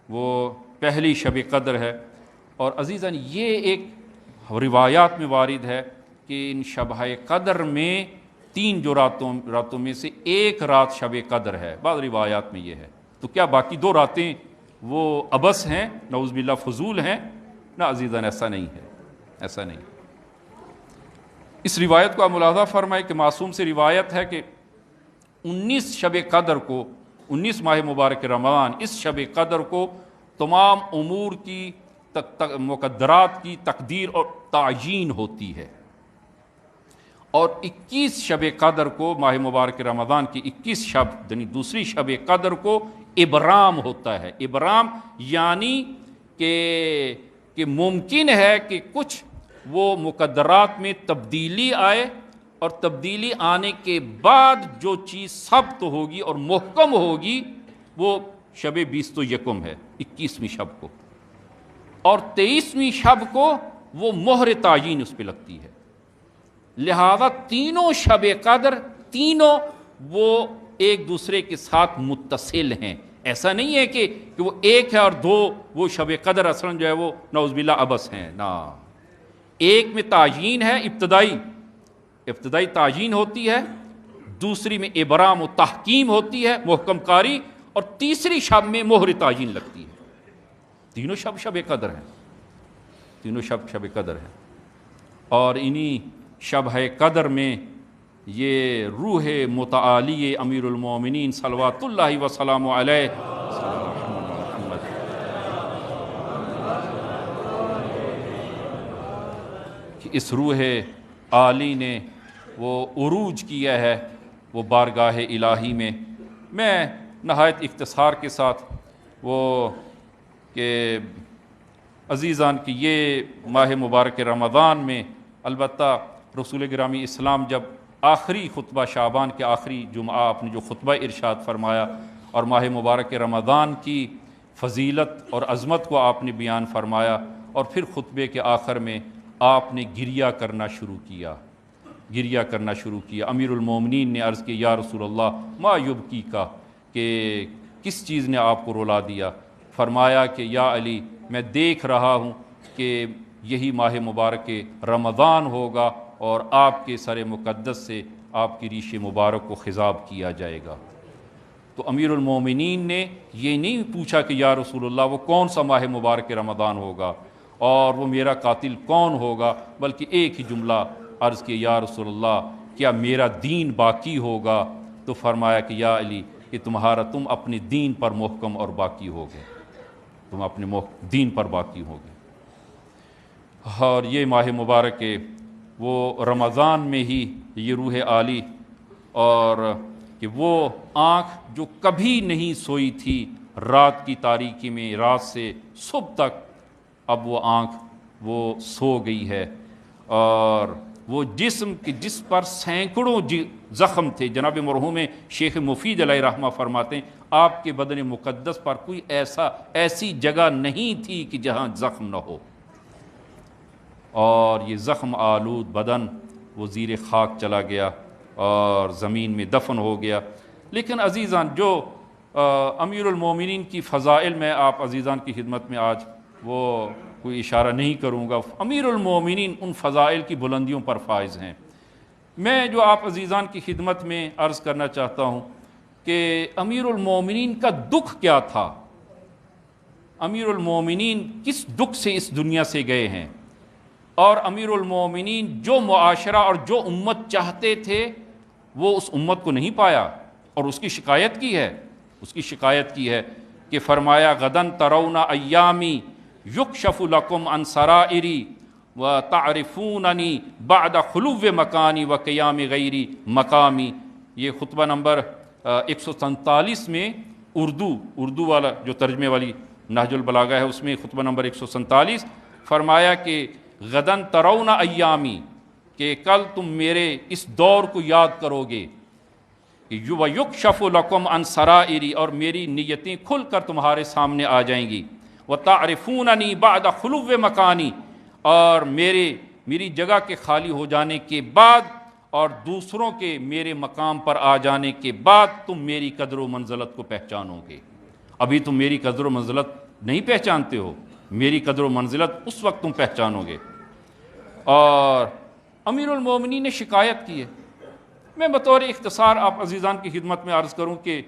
وہ پہلی شب قدر ہے، اور عزیزاً یہ ایک روایات میں وارد ہے کہ ان شب قدر میں 3 جو راتوں میں سے ایک رات شب قدر ہے، بعض روایات میں یہ ہے۔ تو کیا باقی 2 راتیں وہ عبث ہیں، نعوذ باللہ فضول ہیں؟ نہ عزیزاً، ایسا نہیں ہے۔ ایسا نہیں۔ اس روایت کو آپ ملاحظہ فرمائے کہ معصوم سے روایت ہے کہ 19 شب قدر کو، 19 ماہ مبارک رمضان، اس شب قدر کو تمام امور کی مقدرات کی تقدیر اور تعیین ہوتی ہے، اور 21 شب قدر کو، ماہ مبارک رمضان کی 21 شب یعنی دوسری شب قدر کو ابرام ہوتا ہے۔ ابرام یعنی کہ ممکن ہے کہ کچھ وہ مقدرات میں تبدیلی آئے، اور تبدیلی آنے کے بعد جو چیز ثبت ہوگی اور محکم ہوگی وہ شب 21 ہے، 21ویں شب کو، اور 23ویں شب کو وہ مہر تعیین اس پہ لگتی ہے۔ لہذا تینوں شب قدر، تینوں وہ ایک دوسرے کے ساتھ متصل ہیں۔ ایسا نہیں ہے کہ وہ ایک ہے اور دو وہ شب قدر اصلاً جو ہے وہ نعوذ باللہ عبث ہیں، نا، ایک میں تعیین ہے، ابتدائی تعیین ہوتی ہے، دوسری میں ابرام و تحکیم ہوتی ہے، محکم کاری، اور تیسری شب میں مہر تعیین لگتی ہے۔ تینوں شب قدر ہیں، تینوں شب قدر ہیں، اور انہی شب قدر میں یہ روح متعالی امیر المومنین صلوات اللہ وسلام علیہ کہ اس روح عالی نے وہ عروج کیا ہے وہ بارگاہ الہی میں۔ میں نہایت اختصار کے ساتھ وہ کہ عزیزان کی یہ ماہ مبارک رمضان میں البتہ رسول گرامی اسلام جب آخری خطبہ شعبان کے آخری جمعہ آپ نے جو خطبہ ارشاد فرمایا اور ماہ مبارک رمضان کی فضیلت اور عظمت کو آپ نے بیان فرمایا، اور پھر خطبے کے آخر میں آپ نے گریہ کرنا شروع کیا۔ امیر المومنین نے عرض کی یا رسول اللہ ما یبکی کا، کہ کس چیز نے آپ کو رلا دیا؟ فرمایا کہ یا علی میں دیکھ رہا ہوں کہ یہی ماہ مبارک رمضان ہوگا اور آپ کے سر مقدس سے آپ کی ریش مبارک کو خضاب کیا جائے گا۔ تو امیر المومنین نے یہ نہیں پوچھا کہ یا رسول اللہ وہ کون سا ماہ مبارک رمضان ہوگا اور وہ میرا قاتل کون ہوگا، بلکہ ایک ہی جملہ عرض کیا یا رسول اللہ کیا میرا دین باقی ہوگا؟ تو فرمایا کہ یا علی کہ تم اپنے دین پر محکم اور باقی ہوگے، تم اپنے دین پر باقی ہوگے۔ اور یہ ماہ مبارک وہ رمضان میں ہی یہ روح عالی، اور کہ وہ آنکھ جو کبھی نہیں سوئی تھی رات کی تاریکی میں، رات سے صبح تک، اب وہ آنکھ وہ سو گئی ہے، اور وہ جسم کی جس پر سینکڑوں زخم تھے، جناب مرحوم شیخ مفید علیہ رحمہ فرماتے ہیں آپ کے بدن مقدس پر کوئی ایسی جگہ نہیں تھی کہ جہاں زخم نہ ہو، اور یہ زخم آلود بدن وہ زیر خاک چلا گیا اور زمین میں دفن ہو گیا۔ لیکن عزیزان جو امیر المومنین کی فضائل میں آپ عزیزان کی خدمت میں آج وہ کوئی اشارہ نہیں کروں گا، امیر المومنین ان فضائل کی بلندیوں پر فائز ہیں۔ میں جو آپ عزیزان کی خدمت میں عرض کرنا چاہتا ہوں کہ امیر المومنین کا دکھ کیا تھا، امیر المومنین کس دکھ سے اس دنیا سے گئے ہیں، اور امیر المومنین جو معاشرہ اور جو امت چاہتے تھے وہ اس امت کو نہیں پایا، اور اس کی شکایت کی ہے کہ فرمایا غدن ترون ایامی یکشف لکم عن سرائری وتعرفوننی بعد خلو مکانی وقیام غیری مقامی۔ یہ خطبہ نمبر 147 میں اردو والا جو ترجمے والی نہج البلاغہ ہے اس میں خطبہ نمبر 147 فرمایا کہ غدن ترون ایامی، کہ کل تم میرے اس دور کو یاد کرو گے، وَيُكْشَفُ لَكُمْ عَنْ سَرَائِرِ، اور میری نیتیں کھل کر تمہارے سامنے آ جائیں گی، وَتَعْرِفُونَنِي بَعْدَ خُلُوِّ مَكَانِي، اور میری جگہ کے خالی ہو جانے کے بعد اور دوسروں کے میرے مقام پر آ جانے کے بعد تم میری قدر و منزلت کو پہچانو گے۔ ابھی تم میری قدر و منزلت نہیں پہچانتے ہو، میری قدر و منزلت اس وقت تم پہچانو گے۔ اور امیر المومنین نے شکایت کی ہے۔ میں بطور اختصار آپ عزیزان کی خدمت میں عرض کروں کہ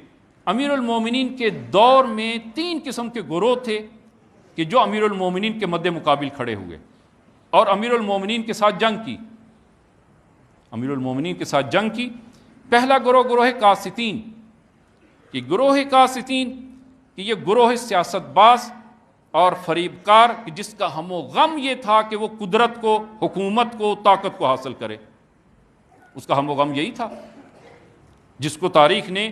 امیر المومنین کے دور میں 3 قسم کے گروہ تھے کہ جو امیر المومنین کے مد مقابل کھڑے ہوئے۔ اور امیر المومنین کے ساتھ جنگ کی، امیر المومنین کے ساتھ جنگ کی۔ پہلا گروہ گروہ قاسطین، کہ گروہ قاسطین کہ یہ گروہ سیاست باز اور فریب کار، کہ جس کا ہم و غم یہ تھا کہ وہ قدرت کو، حکومت کو، طاقت کو حاصل کرے، اس کا ہم و غم یہی تھا، جس کو تاریخ نے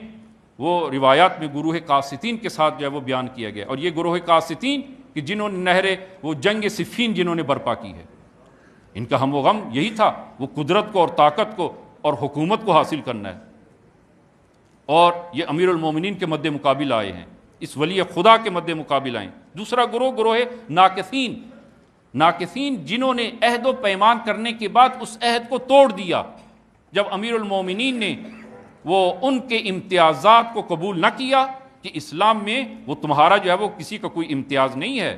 وہ روایات میں گروہ قاسطین کے ساتھ جو ہے وہ بیان کیا گیا۔ اور یہ گروہ قاسطین کہ جنہوں نے نہر وہ جنگ صفین جنہوں نے برپا کی ہے، ان کا ہم و غم یہی تھا، وہ قدرت کو اور طاقت کو اور حکومت کو حاصل کرنا ہے، اور یہ امیر المومنین کے مد مقابل آئے ہیں، اس ولی خدا کے مد مقابل آئے ہیں۔ دوسرا گروہ گروہ ناقصین، ناقصین جنہوں نے عہد و پیمان کرنے کے بعد اس عہد کو توڑ دیا، جب امیر المومنین نے وہ ان کے امتیازات کو قبول نہ کیا کہ اسلام میں وہ تمہارا جو ہے وہ کسی کا کوئی امتیاز نہیں ہے،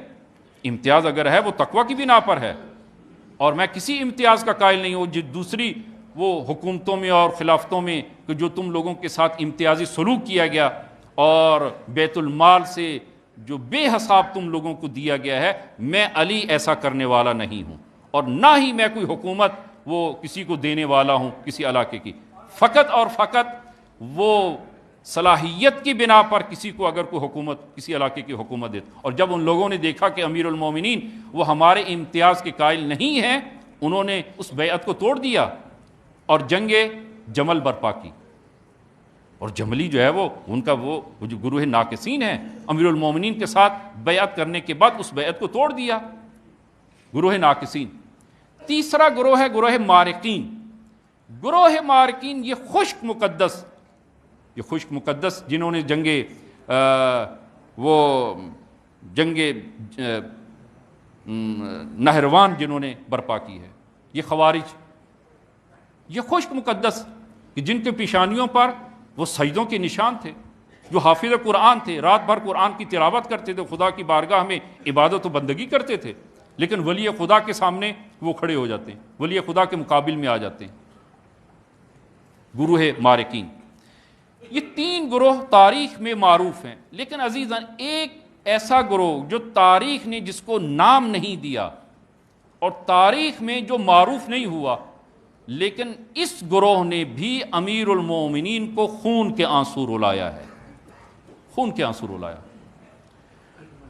امتیاز اگر ہے وہ تقوی کی بنا پر ہے، اور میں کسی امتیاز کا قائل نہیں ہوں جو دوسری وہ حکومتوں میں اور خلافتوں میں کہ جو تم لوگوں کے ساتھ امتیازی سلوک کیا گیا اور بیت المال سے جو بے حساب تم لوگوں کو دیا گیا ہے، میں علی ایسا کرنے والا نہیں ہوں، اور نہ ہی میں کوئی حکومت وہ کسی کو دینے والا ہوں کسی علاقے کی، فقط اور فقط وہ صلاحیت کی بنا پر کسی کو اگر کوئی حکومت کسی علاقے کی حکومت دے۔ اور جب ان لوگوں نے دیکھا کہ امیر المومنین وہ ہمارے امتیاز کے قائل نہیں ہیں، انہوں نے اس بیعت کو توڑ دیا اور جنگ جمل برپا کی، اور جملی جو ہے وہ ان کا وہ جو گروہ ناقصین ہیں امیر المومنین کے ساتھ بیعت کرنے کے بعد اس بیعت کو توڑ دیا، گروہ ناقصین۔ تیسرا گروہ ہے گروہ مارقین۔ گروہ مارقین یہ خشک مقدس، یہ خشک مقدس جنہوں نے وہ جنگ نہروان جنہوں نے برپا کی ہے، یہ خوارج، یہ خشک مقدس کہ جن کے پیشانیوں پر وہ سجدوں کے نشان تھے، جو حافظ قرآن تھے، رات بھر قرآن کی تلاوت کرتے تھے، خدا کی بارگاہ میں عبادت و بندگی کرتے تھے، لیکن ولی خدا کے سامنے وہ کھڑے ہو جاتے ہیں، ولی خدا کے مقابل میں آ جاتے ہیں، گروہ مارقین۔ یہ تین گروہ تاریخ میں معروف ہیں، لیکن عزیزان ایک ایسا گروہ جو تاریخ نے جس کو نام نہیں دیا اور تاریخ میں جو معروف نہیں ہوا، لیکن اس گروہ نے بھی امیر المومنین کو خون کے آنسو رلایا ہے، خون کے آنسو رلایا۔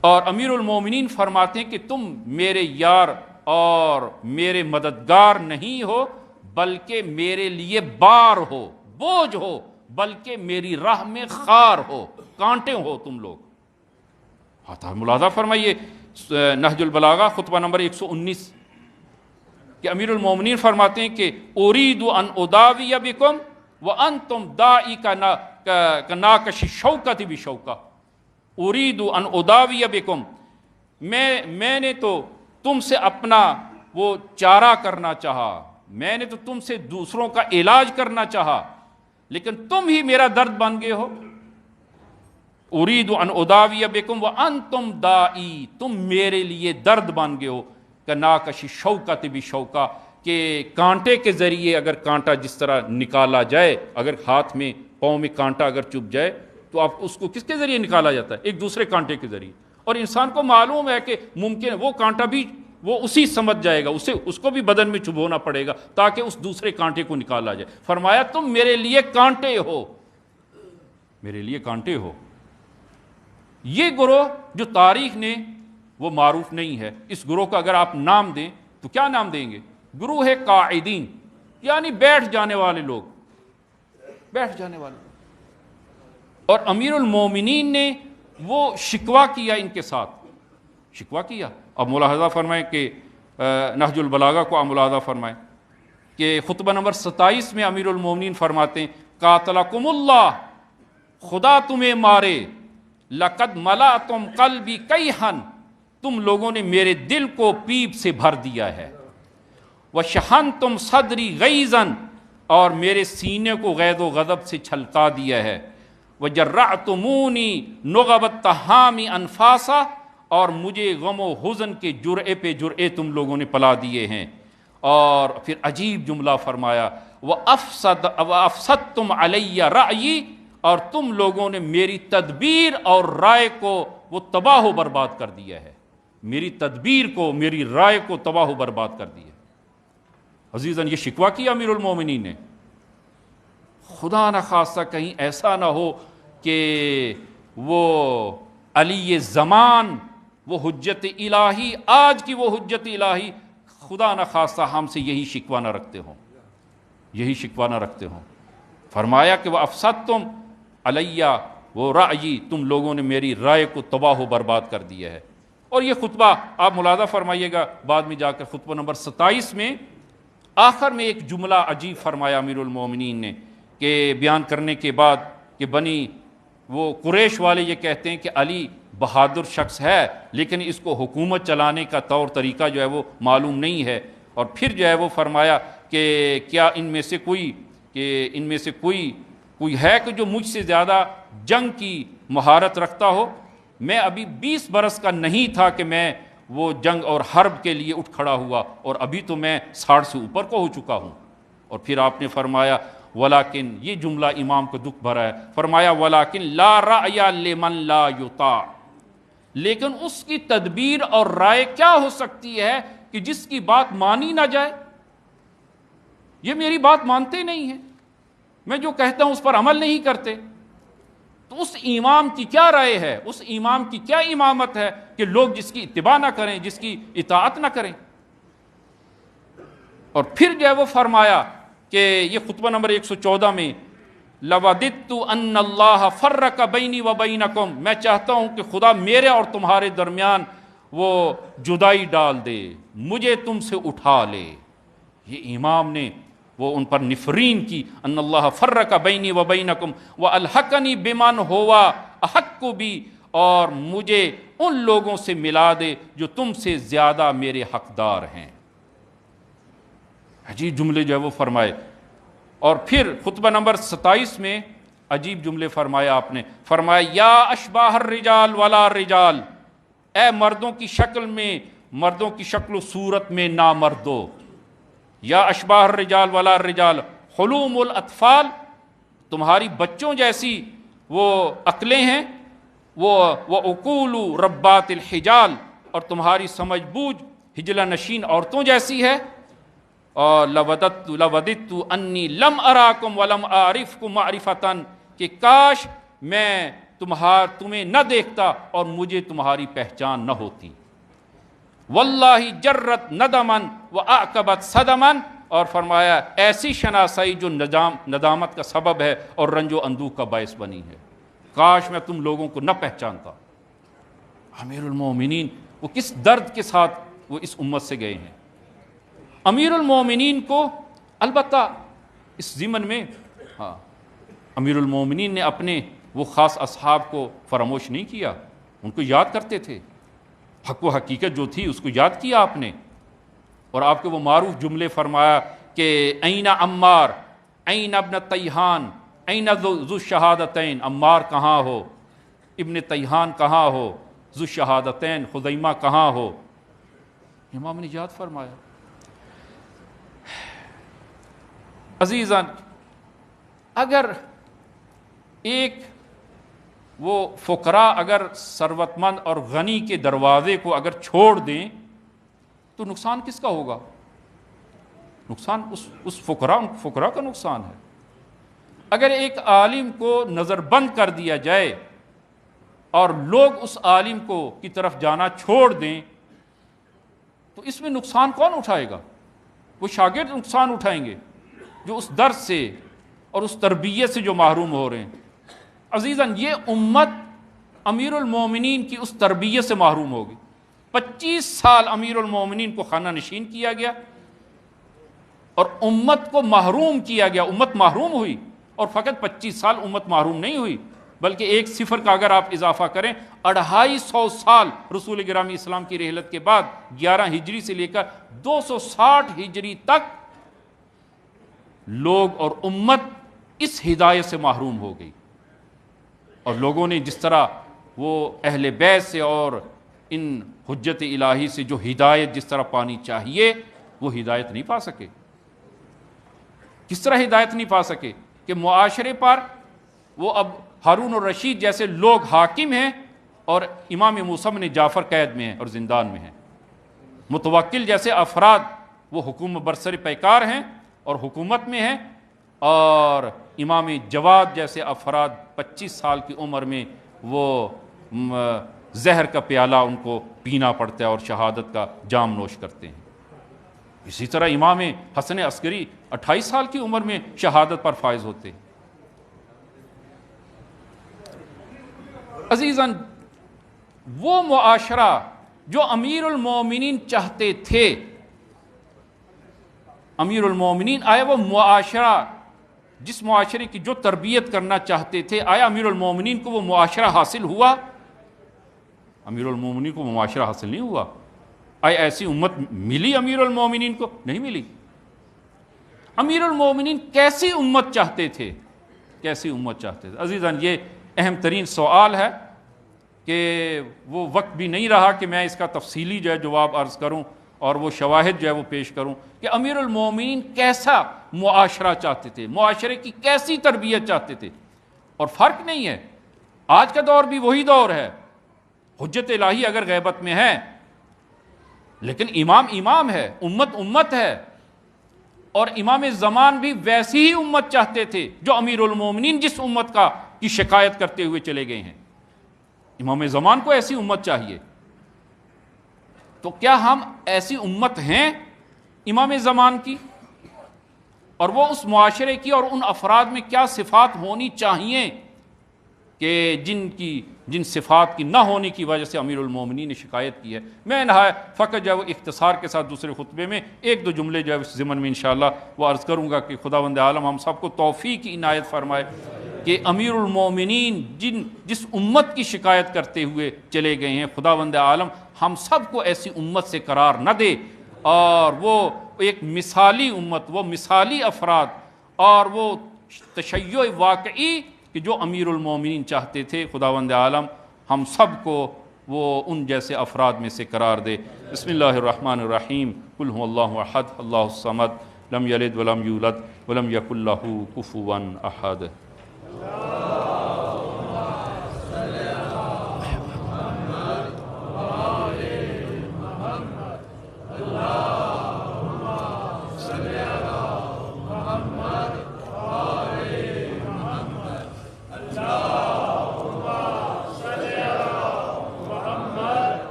اور امیر المومنین فرماتے ہیں کہ تم میرے یار اور میرے مددگار نہیں ہو، بلکہ میرے لیے بار ہو، بوجھ ہو، بلکہ میری راہ میں خار ہو، کانٹے ہو تم لوگ۔ ملاحظہ فرمائیے نہج البلاغہ خطبہ نمبر 119 کہ امیر المومنین فرماتے ہیں کہ ارید ان اداوی بکم وانتم دائی کا ناکش شوکت بشوکہ، ارید ان اداوی بکم، میں نے تو تم سے اپنا وہ چارہ کرنا چاہا، میں نے تو تم سے دوسروں کا علاج کرنا چاہا، لیکن تم ہی میرا درد بن گئے ہو۔ ارید ان اداوی بکم وانتم دائی، تم میرے لیے درد بن گئے ہو، کناکش شوکت بشوکہ، کہ کانٹے کے ذریعے اگر کانٹا جس طرح نکالا جائے، اگر ہاتھ میں پاؤں میں کانٹا اگر چبھ جائے تو آپ اس کو کس کے ذریعے نکالا جاتا ہے؟ ایک دوسرے کانٹے کے ذریعے، اور انسان کو معلوم ہے کہ ممکن ہے وہ کانٹا بھی وہ اسی سمجھ جائے گا، اس کو بھی بدن میں چبھونا پڑے گا تاکہ اس دوسرے کانٹے کو نکالا جائے۔ فرمایا تم میرے لیے کانٹے ہو، میرے لیے کانٹے ہو۔ یہ گروہ جو تاریخ نے وہ معروف نہیں ہے، اس گروہ کا اگر آپ نام دیں تو کیا نام دیں گے؟ گروہ قاعدین، یعنی بیٹھ جانے والے لوگ، بیٹھ جانے والے لوگ۔ اور امیر المومنین نے وہ شکوہ کیا ان کے ساتھ، شکوہ کیا۔ اب ملاحظہ فرمائیں کہ نہج البلاغہ کو ملاحظہ فرمائیں کہ خطبہ نمبر 27 میں امیر المومنین فرماتے ہیں قاتلکم اللہ، خدا تمہیں مارے، لقد ملأتم قلبی کیحن، تم لوگوں نے میرے دل کو پیپ سے بھر دیا ہے، وشحنتم صدری غیظا، اور میرے سینے کو غیظ و غضب سے چھلکا دیا ہے، وجرعتمونی نغب التہام انفاسا، اور مجھے غم و حزن کے جرعے پہ جرعے تم لوگوں نے پلا دیے ہیں۔ اور پھر عجیب جملہ فرمایا وَأَفْسَدْتُمْ عَلَيَّ رَأْيِي، اور تم لوگوں نے میری تدبیر اور رائے کو وہ تباہ و برباد کر دیا ہے، میری تدبیر کو، میری رائے کو تباہ و برباد کر دیا۔ عزیزاً یہ شکوہ کیا امیر المومنین نے۔ خدا نخواستہ کہیں ایسا نہ ہو کہ وہ علی زمان، وہ حجت الہی، آج کی وہ حجت الہی، خدا نخواستہ ہم سے یہی شکوہ نہ رکھتے ہوں، یہی شکوہ نہ رکھتے ہوں۔ فرمایا کہ وہ افسدتم علیہ وہ رأیی، تم لوگوں نے میری رائے کو تباہ و برباد کر دیا ہے۔ اور یہ خطبہ آپ ملاحظہ فرمائیے گا بعد میں جا کر خطبہ نمبر 27 میں آخر میں ایک جملہ عجیب فرمایا امیر المومنین نے، کہ بیان کرنے کے بعد کہ بنی وہ قریش والے یہ کہتے ہیں کہ علی بہادر شخص ہے لیکن اس کو حکومت چلانے کا طور طریقہ جو ہے وہ معلوم نہیں ہے، اور پھر جو ہے وہ فرمایا کہ کیا ان میں سے کوئی ہے کہ جو مجھ سے زیادہ جنگ کی مہارت رکھتا ہو؟ میں ابھی 20 برس کا نہیں تھا کہ میں وہ جنگ اور حرب کے لیے اٹھ کھڑا ہوا، اور ابھی تو میں 60 سے اوپر کو ہو چکا ہوں۔ اور پھر آپ نے فرمایا ولیکن، یہ جملہ امام کو دکھ بھرا ہے، فرمایا ولیکن لا رأی لمن لا یطاع، لیکن اس کی تدبیر اور رائے کیا ہو سکتی ہے کہ جس کی بات مانی نہ جائے؟ یہ میری بات مانتے نہیں ہیں، میں جو کہتا ہوں اس پر عمل نہیں کرتے، تو اس امام کی کیا رائے ہے، اس امام کی کیا امامت ہے کہ لوگ جس کی اتباع نہ کریں، جس کی اطاعت نہ کریں؟ اور پھر جو ہے وہ فرمایا کہ یہ خطبہ نمبر 114 میں لَوَدِدْتُ أَنَّ اللَّهَ فَرَّقَ بَيْنِي وَبَيْنَكُمْ، میں چاہتا ہوں کہ خدا میرے اور تمہارے درمیان وہ جدائی ڈال دے، مجھے تم سے اٹھا لے۔ یہ امام نے وہ ان پر نفرین کی، ان اللہ فرق بینی و بینکم والحقنی بمن ہوا احق بھی، اور مجھے ان لوگوں سے ملا دے جو تم سے زیادہ میرے حقدار ہیں۔ عجیب جملے جو ہے وہ فرمائے۔ اور پھر خطبہ نمبر 27 میں عجیب جملے فرمایا آپ نے، فرمایا یا اشباہ الرجال ولا رجال، اے مردوں کی شکل میں، مردوں کی شکل و صورت میں نامردو، یا اشباہ الرجال ولا الرجال حلوم الاطفال، تمہاری بچوں جیسی وہ عقلیں ہیں، وہ عقول ربات الحجال، اور تمہاری سمجھ بوجھ ہجلہ نشین عورتوں جیسی ہے۔ اور لوددت انی لم اراکم ولم اعرفکم معرفتاً، کہ کاش میں تمہیں نہ دیکھتا اور مجھے تمہاری پہچان نہ ہوتی۔ واللہ جرت ندمن واعقبت صدمن، اور فرمایا ایسی شناسائی جو ندامت کا سبب ہے اور رنج و اندوہ کا باعث بنی ہے، کاش میں تم لوگوں کو نہ پہچانتا۔ امیر المومنین وہ کس درد کے ساتھ وہ اس امت سے گئے ہیں۔ امیر المومنین کو البتہ اس ضمن میں امیر المومنین نے اپنے وہ خاص اصحاب کو فراموش نہیں کیا، ان کو یاد کرتے تھے، حق و حقیقت جو تھی اس کو یاد کیا آپ نے۔ اور آپ کے وہ معروف جملے فرمایا کہ این عمار این ابن تیہان این ذو الشہادتین، عمار کہاں ہو، ابن تیہان کہاں ہو، ذو الشہادتین خزیمہ کہاں ہو، امام نے یاد فرمایا۔ عزیزان، اگر ایک وہ فقراء اگر ثروت مند اور غنی کے دروازے کو اگر چھوڑ دیں تو نقصان کس کا ہوگا؟ نقصان اس فقراء کا نقصان ہے۔ اگر ایک عالم کو نظر بند کر دیا جائے اور لوگ اس عالم کو کی طرف جانا چھوڑ دیں تو اس میں نقصان کون اٹھائے گا؟ وہ شاگرد نقصان اٹھائیں گے جو اس درس سے اور اس تربیت سے جو محروم ہو رہے ہیں۔ عزیزاً، یہ امت امیر المومنین کی اس تربیت سے محروم ہوگی۔ 25 سال امیر المومنین کو خانہ نشین کیا گیا اور امت کو محروم کیا گیا، امت محروم ہوئی، اور فقط 25 سال امت محروم نہیں ہوئی بلکہ ایک صفر کا اگر آپ اضافہ کریں 250 سال رسول گرامی اسلام کی رحلت کے بعد 11 ہجری سے لے کر 260 ہجری تک لوگ اور امت اس ہدایت سے محروم ہو گئی، اور لوگوں نے جس طرح وہ اہل بیت سے اور ان حجت الہی سے جو ہدایت جس طرح پانی چاہیے وہ ہدایت نہیں پا سکے۔ کس طرح ہدایت نہیں پا سکے کہ معاشرے پر وہ اب ہارون الرشید جیسے لوگ حاکم ہیں اور امام موسیٰ بن جعفر قید میں ہیں اور زندان میں ہیں۔ متوکل جیسے افراد وہ حکومت برسر پیکار ہیں اور حکومت میں ہیں، اور امام جواد جیسے افراد 25 سال کی عمر میں وہ زہر کا پیالہ ان کو پینا پڑتا ہے اور شہادت کا جام نوش کرتے ہیں۔ اسی طرح امام حسن عسکری 28 سال کی عمر میں شہادت پر فائز ہوتے ہیں۔ عزیزاً، وہ معاشرہ جو امیر المومنین چاہتے تھے، امیر المومنین آیا وہ معاشرہ جس معاشرے کی جو تربیت کرنا چاہتے تھے، آیا امیر المومنین کو وہ معاشرہ حاصل ہوا؟ امیر المومنین کو وہ معاشرہ حاصل نہیں ہوا۔ آیا ایسی امت ملی امیر المومنین کو؟ نہیں ملی۔ امیر المومنین کیسی امت چاہتے تھے؟ کیسی امت چاہتے تھے؟ عزیزاً، یہ اہم ترین سوال ہے کہ وہ وقت بھی نہیں رہا کہ میں اس کا تفصیلی جو ہے جواب عرض کروں اور وہ شواہد جو ہے وہ پیش کروں کہ امیر المومنین کیسا معاشرہ چاہتے تھے، معاشرے کی کیسی تربیت چاہتے تھے۔ اور فرق نہیں ہے، آج کا دور بھی وہی دور ہے۔ حجت الہی اگر غیبت میں ہے لیکن امام امام ہے، امت امت ہے، اور امام زمان بھی ویسی ہی امت چاہتے تھے جو امیر المومنین جس امت کی شکایت کرتے ہوئے چلے گئے ہیں۔ امام زمان کو ایسی امت چاہیے۔ تو کیا ہم ایسی امت ہیں امام زمان کی؟ اور وہ اس معاشرے کی اور ان افراد میں کیا صفات ہونی چاہیے کہ جن صفات کی نہ ہونے کی وجہ سے امیر المومنین نے شکایت کی ہے؟ میں فقط جو ہے وہ اختصار کے ساتھ دوسرے خطبے میں ایک دو جملے جو ہے اس ضمن میں انشاءاللہ وہ عرض کروں گا کہ خداوند عالم ہم سب کو توفیق کی عنایت فرمائے کہ امیر المومنین جس امت کی شکایت کرتے ہوئے چلے گئے ہیں، خداوند عالم ہم سب کو ایسی امت سے قرار نہ دے، اور وہ ایک مثالی امت، وہ مثالی افراد اور وہ تشیع واقعی کہ جو امیر المومنین چاہتے تھے، خداوند عالم ہم سب کو وہ ان جیسے افراد میں سے قرار دے۔ بسم اللہ الرحمن الرحیم۔ قل هو اللہ احد اللہ الصمد لم یلد ولم یولد ولم یکن لہ کفوا احد۔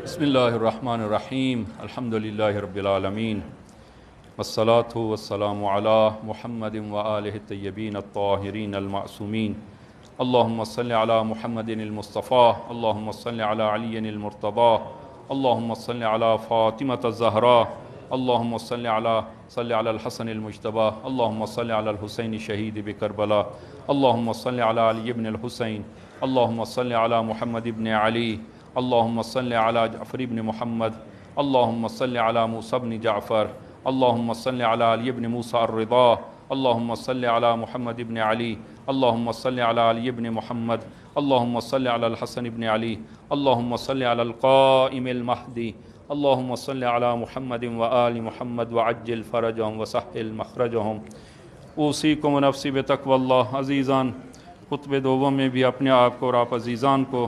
بسم اللہ الرحمن الرحیم۔ الحمدللہ رب العالمین، والصلاة والسلام علی محمد وآلہ الطیبین الطاہرین المعصومین۔ اللہم صل علی محمد المصطفیٰ، اللہم صل علی علی المرتضیٰ، اللہم صل علی فاطمة الزہراء، اللہم صل علی الحسن المجتبیٰ، اللہم صل علی الحسین شہید بکربلا، اللہم صل علی علی بن الحسین، اللہم صل علی محمد بن علی، اللہم صل علی جعفر بن محمد، اللہم صل علی موسیٰ بن جعفر، اللہم صل علی علی بن موسیٰ الرضا، اللہم صل علی محمد بن علی، اللہم صل علی علی بن محمد، اللہم صل علی الحسن بن علی، اللہم صل علی القائم المہدی، اللہم صل علی محمد وآل محمد وعجل فرجہم وسہل مخرجہم۔ اوصیکم ونفسی بتقوی اللہ۔ عزیزان، خطبہ دوم میں بھی اپنے آپ کو اور آپ عزیزان کو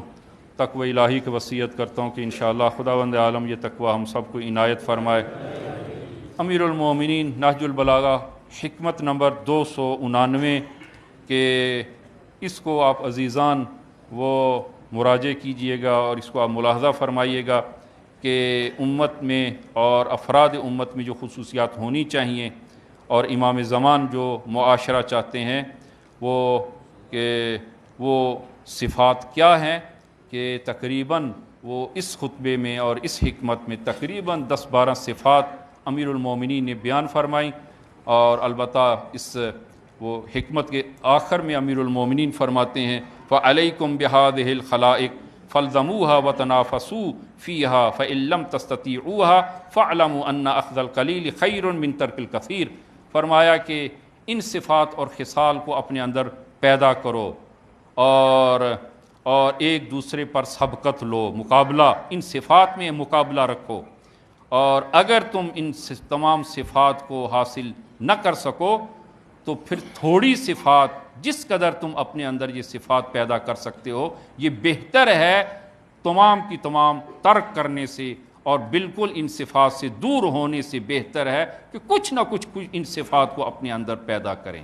تقوی الہی کی وصیت کرتا ہوں کہ انشاءاللہ خداوند عالم یہ تقوی ہم سب کو عنایت فرمائے۔ امیر المومنین نہج البلاغہ حکمت نمبر 299 کہ اس کو آپ عزیزان وہ مراجعہ کیجئے گا اور اس کو آپ ملاحظہ فرمائیے گا کہ امت میں اور افراد امت میں جو خصوصیات ہونی چاہیے اور امام زمان جو معاشرہ چاہتے ہیں وہ صفات کیا ہیں، کہ تقریباً وہ اس خطبے میں اور اس حکمت میں تقریباً 10-12 صفات امیر المومنین نے بیان فرمائیں، اور البتہ اس وہ حکمت کے آخر میں امیر المومنین فرماتے ہیں فَعَلَيْكُمْ بِهَذِهِ الْخَلَائِقِ فَالْزَمُوهَا وَتَنَافَسُوا فِيهَا فَإِن لَّمْ تَسْتَطِيعُوهَا فَاعْلَمُوا أَنَّ أَخْذَ الْقَلِيلِ خَيْرٌ مِّن تَرْكِ الْكَثِيرِ۔ فرمایا کہ ان صفات اور خصال کو اپنے اندر پیدا کرو اور ایک دوسرے پر سبقت لو، مقابلہ ان صفات میں مقابلہ رکھو، اور اگر تم ان تمام صفات کو حاصل نہ کر سکو تو پھر تھوڑی صفات جس قدر تم اپنے اندر یہ صفات پیدا کر سکتے ہو یہ بہتر ہے تمام کی تمام ترک کرنے سے، اور بالکل ان صفات سے دور ہونے سے بہتر ہے کہ کچھ نہ کچھ ان صفات کو اپنے اندر پیدا کریں۔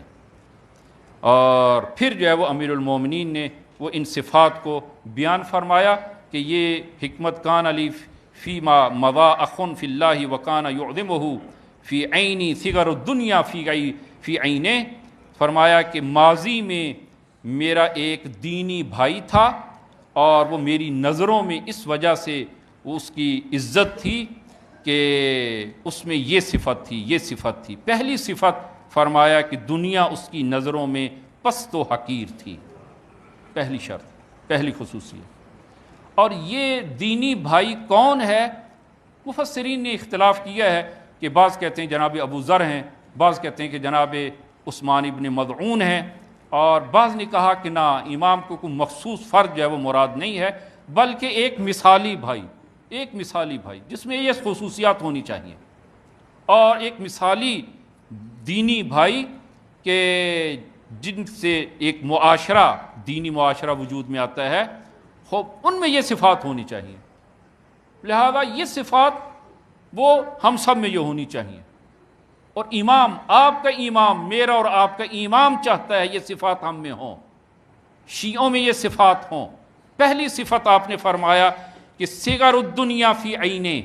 اور پھر جو ہے وہ امیر المومنین نے وہ ان صفات کو بیان فرمایا کہ یہ حکمت کان علی فی ما مضا اخن فی اللہ وکان یعظمہ فی عینی صغر الدنیا فی عینے، فرمایا کہ ماضی میں میرا ایک دینی بھائی تھا اور وہ میری نظروں میں اس وجہ سے اس کی عزت تھی کہ اس میں یہ صفت تھی۔ پہلی صفت فرمایا کہ دنیا اس کی نظروں میں پست و حقیر تھی، پہلی شرط، پہلی خصوصیت۔ اور یہ دینی بھائی کون ہے؟ مفسرین نے اختلاف کیا ہے کہ بعض کہتے ہیں جناب ابو ذر ہیں، بعض کہتے ہیں کہ جناب عثمان ابن مضعون ہیں، اور بعض نے کہا کہ نہ، امام کو کوئی مخصوص فرد جو ہے وہ مراد نہیں ہے بلکہ ایک مثالی بھائی جس میں یہ خصوصیات ہونی چاہیے، اور ایک مثالی دینی بھائی کہ جن سے ایک معاشرہ، دینی معاشرہ وجود میں آتا ہے، ان میں یہ صفات ہونی چاہیے۔ لہذا یہ صفات وہ ہم سب میں یہ ہونی چاہیے، اور امام، آپ کا امام، میرا اور آپ کا امام چاہتا ہے یہ صفات ہم میں ہوں، شیعوں میں یہ صفات ہوں۔ پہلی صفت آپ نے فرمایا کہ صغر الدنیا فی عینے،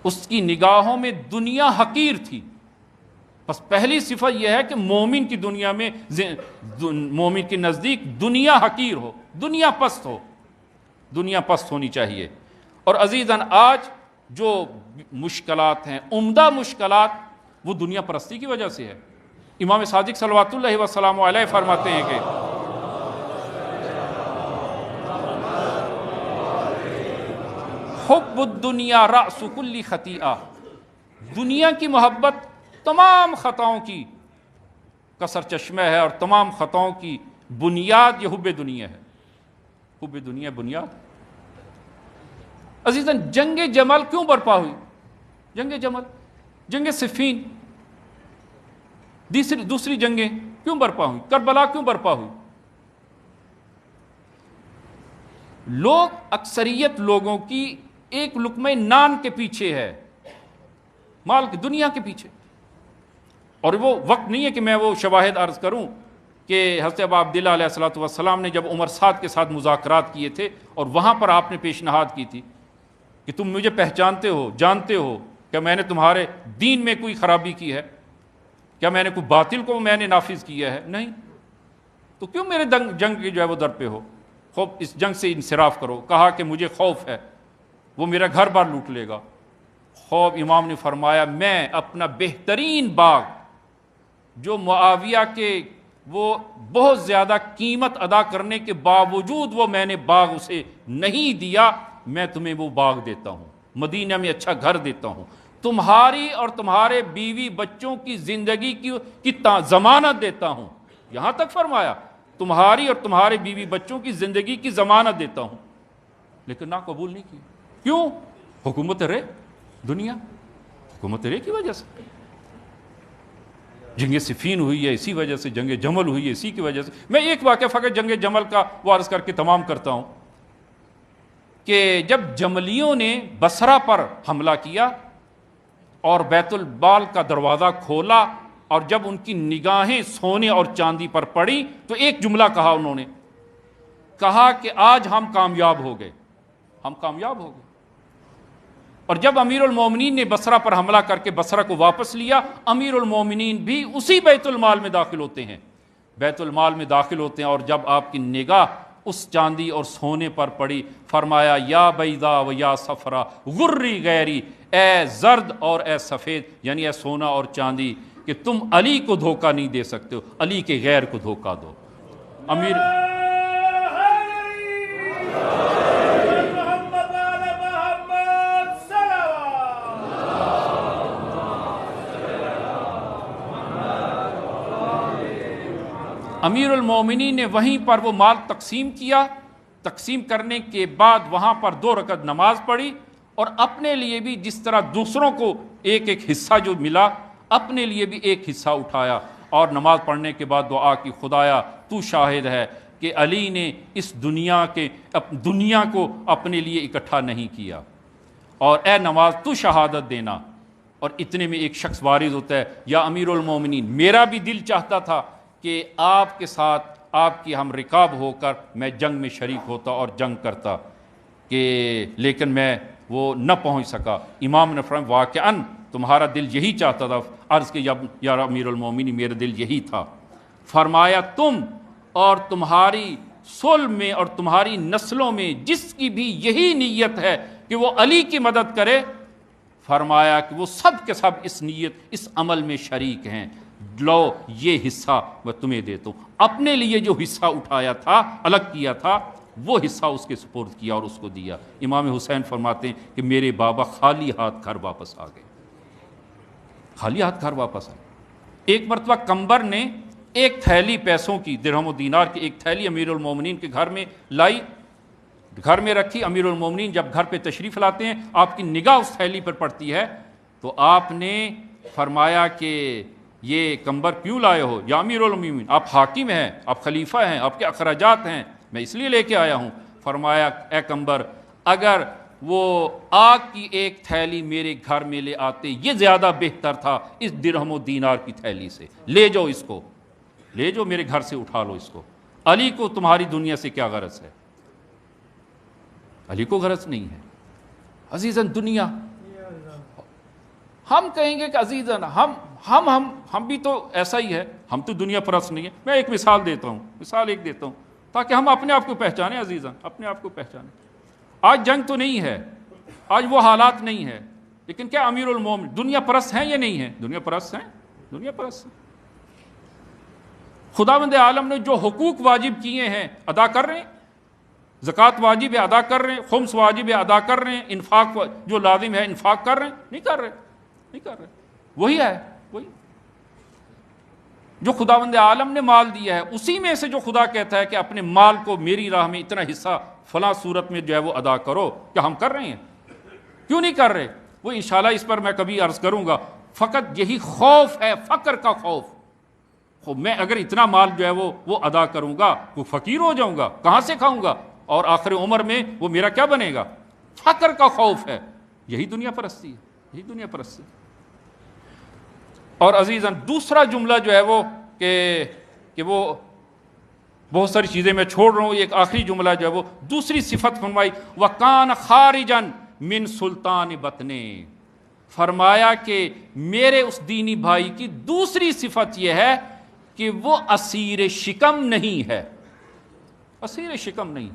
اس کی نگاہوں میں دنیا حقیر تھی۔ بس پہلی صفت یہ ہے کہ مومن کی دنیا میں، مومن کے نزدیک دنیا حقیر ہو، دنیا پست ہونی چاہیے۔ اور عزیزاً آج جو مشکلات ہیں، عمدہ مشکلات، وہ دنیا پرستی کی وجہ سے ہے۔ امام صادق صلوات اللہ وسلام علیہ فرماتے ہیں کہ حب الدنیا رأس کل خطیئہ، دنیا کی محبت تمام خطاؤں کی کثر چشمہ ہے، اور تمام خطاؤں کی بنیاد یہ حب دنیا ہے۔ حب دنیا بنیاد۔ عزیزاً جنگ جمل کیوں برپا ہوئی؟ جنگ صفین، دوسری جنگیں کیوں برپا ہوئی؟ کربلا کیوں برپا ہوئی؟ لوگ، اکثریت لوگوں کی ایک لقمہ نان کے پیچھے ہے، مال کی دنیا کے پیچھے۔ اور وہ وقت نہیں ہے کہ میں وہ شواہد عرض کروں کہ حضرت ابا عبداللہ علیہ السلام نے جب عمر سعد کے ساتھ مذاکرات کیے تھے اور وہاں پر آپ نے پیشنہاد کی تھی کہ تم مجھے پہچانتے ہو، جانتے ہو کہ میں نے تمہارے دین میں کوئی خرابی کی ہے؟ کیا میں نے کوئی باطل کو میں نے نافذ کیا ہے؟ نہیں، تو کیوں میرے جنگ کی جو ہے وہ در پہ ہو؟ خوب اس جنگ سے انصراف کرو۔ کہا کہ مجھے خوف ہے، وہ میرا گھر بار لوٹ لے گا۔ خوب امام نے فرمایا میں اپنا بہترین باغ، جو معاویہ کے وہ بہت زیادہ قیمت ادا کرنے کے باوجود وہ میں نے باغ اسے نہیں دیا، میں تمہیں وہ باغ دیتا ہوں، مدینہ میں اچھا گھر دیتا ہوں، تمہاری اور تمہارے بیوی بچوں کی زندگی کی ضمانت دیتا ہوں۔ یہاں تک فرمایا تمہاری اور تمہارے بیوی بچوں کی زندگی کی ضمانت دیتا ہوں، لیکن نہ قبول نہیں کی۔ کیوں؟ حکومت رے، دنیا حکومت رے کی وجہ سے جنگ صفین ہوئی ہے، اسی وجہ سے جنگ جمل ہوئی ہے، اسی کی وجہ سے۔ میں ایک واقعہ فقط جنگ جمل کا وارث کر کے تمام کرتا ہوں کہ جب جملیوں نے بصرہ پر حملہ کیا اور بیت المال کا دروازہ کھولا، اور جب ان کی نگاہیں سونے اور چاندی پر پڑی تو ایک جملہ کہا، انہوں نے کہا کہ آج ہم کامیاب ہو گئے، ہم کامیاب ہو گئے۔ اور جب امیر المومنین نے بصرہ پر حملہ کر کے بصرہ کو واپس لیا، امیر المومنین بھی اسی بیت المال میں داخل ہوتے ہیں، بیت المال میں داخل ہوتے ہیں، اور جب آپ کی نگاہ اس چاندی اور سونے پر پڑی، فرمایا یا بیضا و یا صفرا غری غیری، اے زرد اور اے سفید، یعنی اے سونا اور چاندی، کہ تم علی کو دھوکہ نہیں دے سکتے ہو، علی کے غیر کو دھوکہ دو۔ امیر امیر المومنین نے وہیں پر وہ مال تقسیم کیا، تقسیم کرنے کے بعد وہاں پر 2 رکعت نماز پڑھی، اور اپنے لیے بھی جس طرح دوسروں کو ایک ایک حصہ جو ملا، اپنے لیے بھی ایک حصہ اٹھایا، اور نماز پڑھنے کے بعد دعا کی، خدایا تو شاہد ہے کہ علی نے اس دنیا کو اپنے لیے اکٹھا نہیں کیا، اور اے نماز تو شہادت دینا۔ اور اتنے میں ایک شخص وارد ہوتا ہے، یا امیر المومنین، میرا بھی دل چاہتا تھا کہ آپ کے ساتھ آپ کی ہم رکاب ہو کر میں جنگ میں شریک ہوتا اور جنگ کرتا، لیکن میں وہ نہ پہنچ سکا۔ امام نے فرمایا واقعاً تمہارا دل یہی چاہتا تھا۔ عرض کہ یا امیر المومنین، میرا دل یہی تھا۔ فرمایا تم اور تمہاری صلب میں اور تمہاری نسلوں میں جس کی بھی یہی نیت ہے کہ وہ علی کی مدد کرے، فرمایا کہ وہ سب کے سب اس نیت، اس عمل میں شریک ہیں، لو یہ حصہ میں تمہیں دیتا ہوں۔ اپنے لیے جو حصہ اٹھایا تھا، الگ کیا تھا، وہ حصہ اس کے سپرد کیا اور اس کو دیا۔ امام حسین فرماتے ہیں کہ میرے بابا خالی ہاتھ گھر واپس آ گئے، خالی ہاتھ گھر واپس آئے۔ ایک مرتبہ کمبر نے ایک تھیلی پیسوں کی، درہم و دینار کی ایک تھیلی امیر المومنین کے گھر میں لائی، گھر میں رکھی۔ امیر المومنین جب گھر پہ تشریف لاتے ہیں، آپ کی نگاہ اس تھیلی پر پڑتی ہے، تو آپ نے فرمایا کہ یہ کمبر کیوں لائے ہو یا امیر المومنین؟ آپ حاکم ہیں، آپ خلیفہ ہیں، آپ کے اخراجات ہیں، میں اس لیے لے کے آیا ہوں۔ فرمایا اے کمبر، اگر وہ آگ کی ایک تھیلی میرے گھر میں لے آتے یہ زیادہ بہتر تھا اس درہم و دینار کی تھیلی سے، لے جاؤ اس کو، لے جاؤ میرے گھر سے اٹھا لو اس کو۔ علی کو تمہاری دنیا سے کیا غرض ہے؟ علی کو غرض نہیں ہے۔ عزیزاً دنیا، ہم کہیں گے کہ عزیزاً ہم بھی تو ایسا ہی ہے، ہم تو دنیا پرست نہیں ہے۔ میں ایک مثال دیتا ہوں تاکہ ہم اپنے آپ کو پہچانیں عزیزاً، اپنے آپ کو پہچانیں۔ آج جنگ تو نہیں ہے، آج وہ حالات نہیں ہے، لیکن کیا امیر المومن دنیا پرست ہیں یا نہیں ہیں؟ دنیا پرست ہیں، دنیا پرست ہیں۔ خداوند عالم نے جو حقوق واجب کیے ہیں ادا کر رہے ہیں، زکوٰۃ واجب ہے ادا کر رہے ہیں، خمس واجب ہے ادا کر رہے ہیں، انفاق جو لازم ہے انفاق کر رہے ہیں؟ نہیں کر رہے۔ وہی ہے، وہی جو خداوند عالم نے مال دیا ہے، اسی میں سے جو خدا کہتا ہے کہ اپنے مال کو میری راہ میں اتنا حصہ فلاں صورت میں جو ہے وہ ادا کرو، کیا ہم کر رہے ہیں؟ کیوں نہیں کر رہے؟ وہ انشاءاللہ اس پر میں کبھی عرض کروں گا۔ فقط یہی خوف ہے، فقر کا خوف۔ میں اگر اتنا مال جو ہے وہ ادا کروں گا تو فقیر ہو جاؤں گا، کہاں سے کھاؤں گا، اور آخر عمر میں وہ میرا کیا بنے گا؟ فقر کا خوف ہے۔ یہی دنیا پرستی ہے، یہی دنیا پرستی۔ اور عزیزاً دوسرا جملہ جو ہے وہ کہ وہ بہت ساری چیزیں میں چھوڑ رہا ہوں، ایک آخری جملہ جو ہے وہ دوسری صفت فرمائی، وَكَانَ خَارِجًا مِن سُلطان بطنے۔ فرمایا کہ میرے اس دینی بھائی کی دوسری صفت یہ ہے کہ وہ اسیر شکم نہیں ہے، اسیر شکم نہیں۔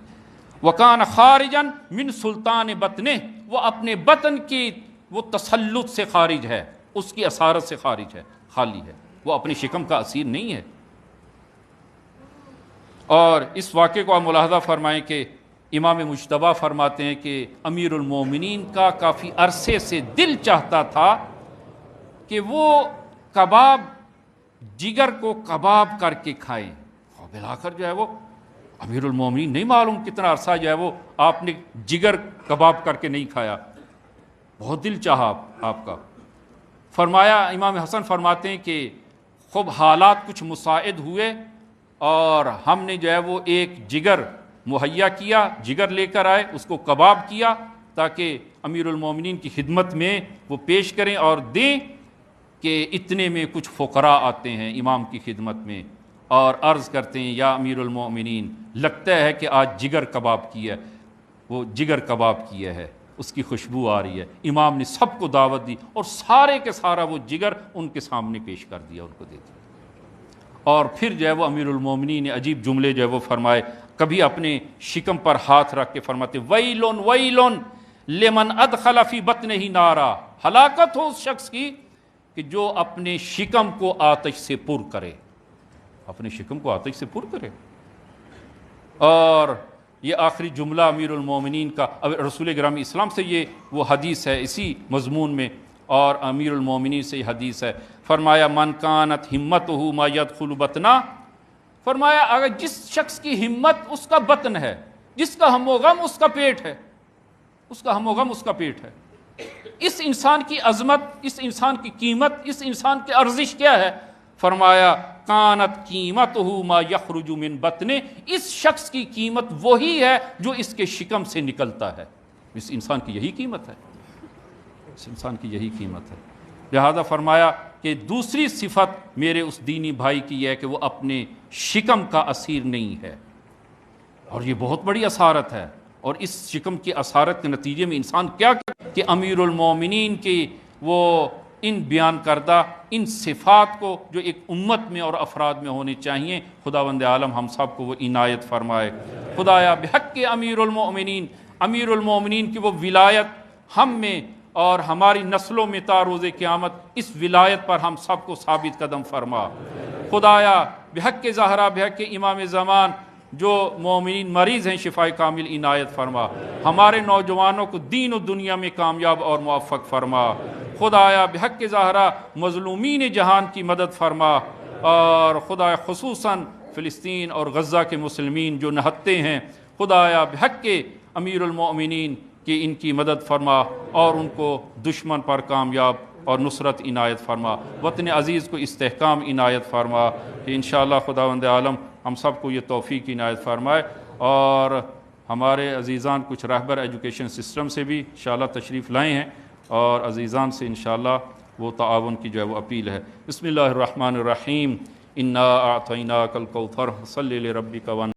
وَكَانَ خَارِجًا مِن سُلطان بطنے، وہ اپنے بطن کی وہ تسلط سے خارج ہے، اس کی اسارت سے خارج ہے، خالی ہے، وہ اپنی شکم کا اسیر نہیں ہے۔ اور اس واقعے کو آپ ملاحظہ فرمائیں کہ امام مجتبیٰ فرماتے ہیں کہ امیر المومنین کا کافی عرصے سے دل چاہتا تھا کہ وہ کباب، جگر کو کباب کر کے کھائیں، اور بلاخر جو ہے وہ امیر المومنین نہیں معلوم کتنا عرصہ جو ہے وہ آپ نے جگر کباب کر کے نہیں کھایا، بہت دل چاہا آپ کا۔ فرمایا امام حسن فرماتے ہیں کہ خوب حالات کچھ مساعد ہوئے اور ہم نے جو ہے وہ ایک جگر مہیا کیا، جگر لے کر آئے، اس کو کباب کیا تاکہ امیر المومنین کی خدمت میں وہ پیش کریں اور دیں کہ اتنے میں کچھ فقراء آتے ہیں امام کی خدمت میں اور عرض کرتے ہیں یا امیر المومنین لگتا ہے کہ آج جگر کباب کیا، وہ جگر کباب کیا ہے، اس کی خوشبو آ رہی ہے۔ امام نے سب کو دعوت دی اور سارے کے سارا وہ جگر ان کے سامنے پیش کر دیا، ان کو دے دیا۔ اور پھر جو ہے وہ امیر المومنین نے عجیب جملے جو ہے وہ فرمائے، کبھی اپنے شکم پر ہاتھ رکھ کے فرماتے ویلن ویلن لمن ادخل فی بطنہ نارا، ہلاکت ہو اس شخص کی کہ جو اپنے شکم کو آتش سے پر کرے، اپنے شکم کو آتش سے پر کرے۔ اور یہ آخری جملہ امیر المومنین کا، رسول گرامی اسلام سے یہ وہ حدیث ہے اسی مضمون میں، اور امیر المومنین سے یہ حدیث ہے، فرمایا من کانت ہمتہ ما یدخل بطنہ، فرمایا اگر جس شخص کی ہمت اس کا بطن ہے، جس کا ہم و غم اس کا پیٹ ہے، اس کا ہم و غم اس کا پیٹ ہے، اس انسان کی عظمت، اس انسان کی قیمت، اس انسان کی ارزش کیا ہے؟ فرمایا کانت قیمتہ ما یخرج من بطنہ، اس شخص کی قیمت وہی ہے جو اس کے شکم سے نکلتا ہے۔ اس انسان کی یہی قیمت ہے، اس انسان کی یہی قیمت ہے۔ لہذا فرمایا کہ دوسری صفت میرے اس دینی بھائی کی یہ ہے کہ وہ اپنے شکم کا اسیر نہیں ہے، اور یہ بہت بڑی اسارت ہے۔ اور اس شکم کی اسارت کے نتیجے میں انسان کیا کرے کہ امیر المومنین کی وہ ان بیان کردہ ان صفات کو جو ایک امت میں اور افراد میں ہونی چاہیے، خداوند عالم ہم سب کو وہ عنایت فرمائے۔ خدایا بحق امیر المومنین، امیر المومنین کی وہ ولایت ہم میں اور ہماری نسلوں میں تا روز قیامت اس ولایت پر ہم سب کو ثابت قدم فرما۔ خدایا بحق زہرا، بحق امام زمان جو مومنین مریض ہیں شفائے کامل عنایت فرما۔ ہمارے نوجوانوں کو دین و دنیا میں کامیاب اور موفق فرما۔ خدایا بحق زہرا مظلومین جہان کی مدد فرما، اور خدایا خصوصاً فلسطین اور غزہ کے مسلمین جو نہتے ہیں، خدایا بحق امیر المؤمنین کہ ان کی مدد فرما اور ان کو دشمن پر کامیاب اور نصرت عنایت فرما۔ وطن عزیز کو استحکام عنایت فرما کہ انشاءاللہ خداوند عالم ہم سب کو یہ توفیق عنایت فرمائے۔ اور ہمارے عزیزان کچھ رہبر ایجوکیشن سسٹم سے بھی انشاءاللہ تشریف لائے ہیں، اور عزیزان سے انشاءاللہ وہ تعاون کی جو ہے وہ اپیل ہے۔ بسم اللہ الرحمن الرحیم، انا اعطیناک الکوثر صلی لربک ون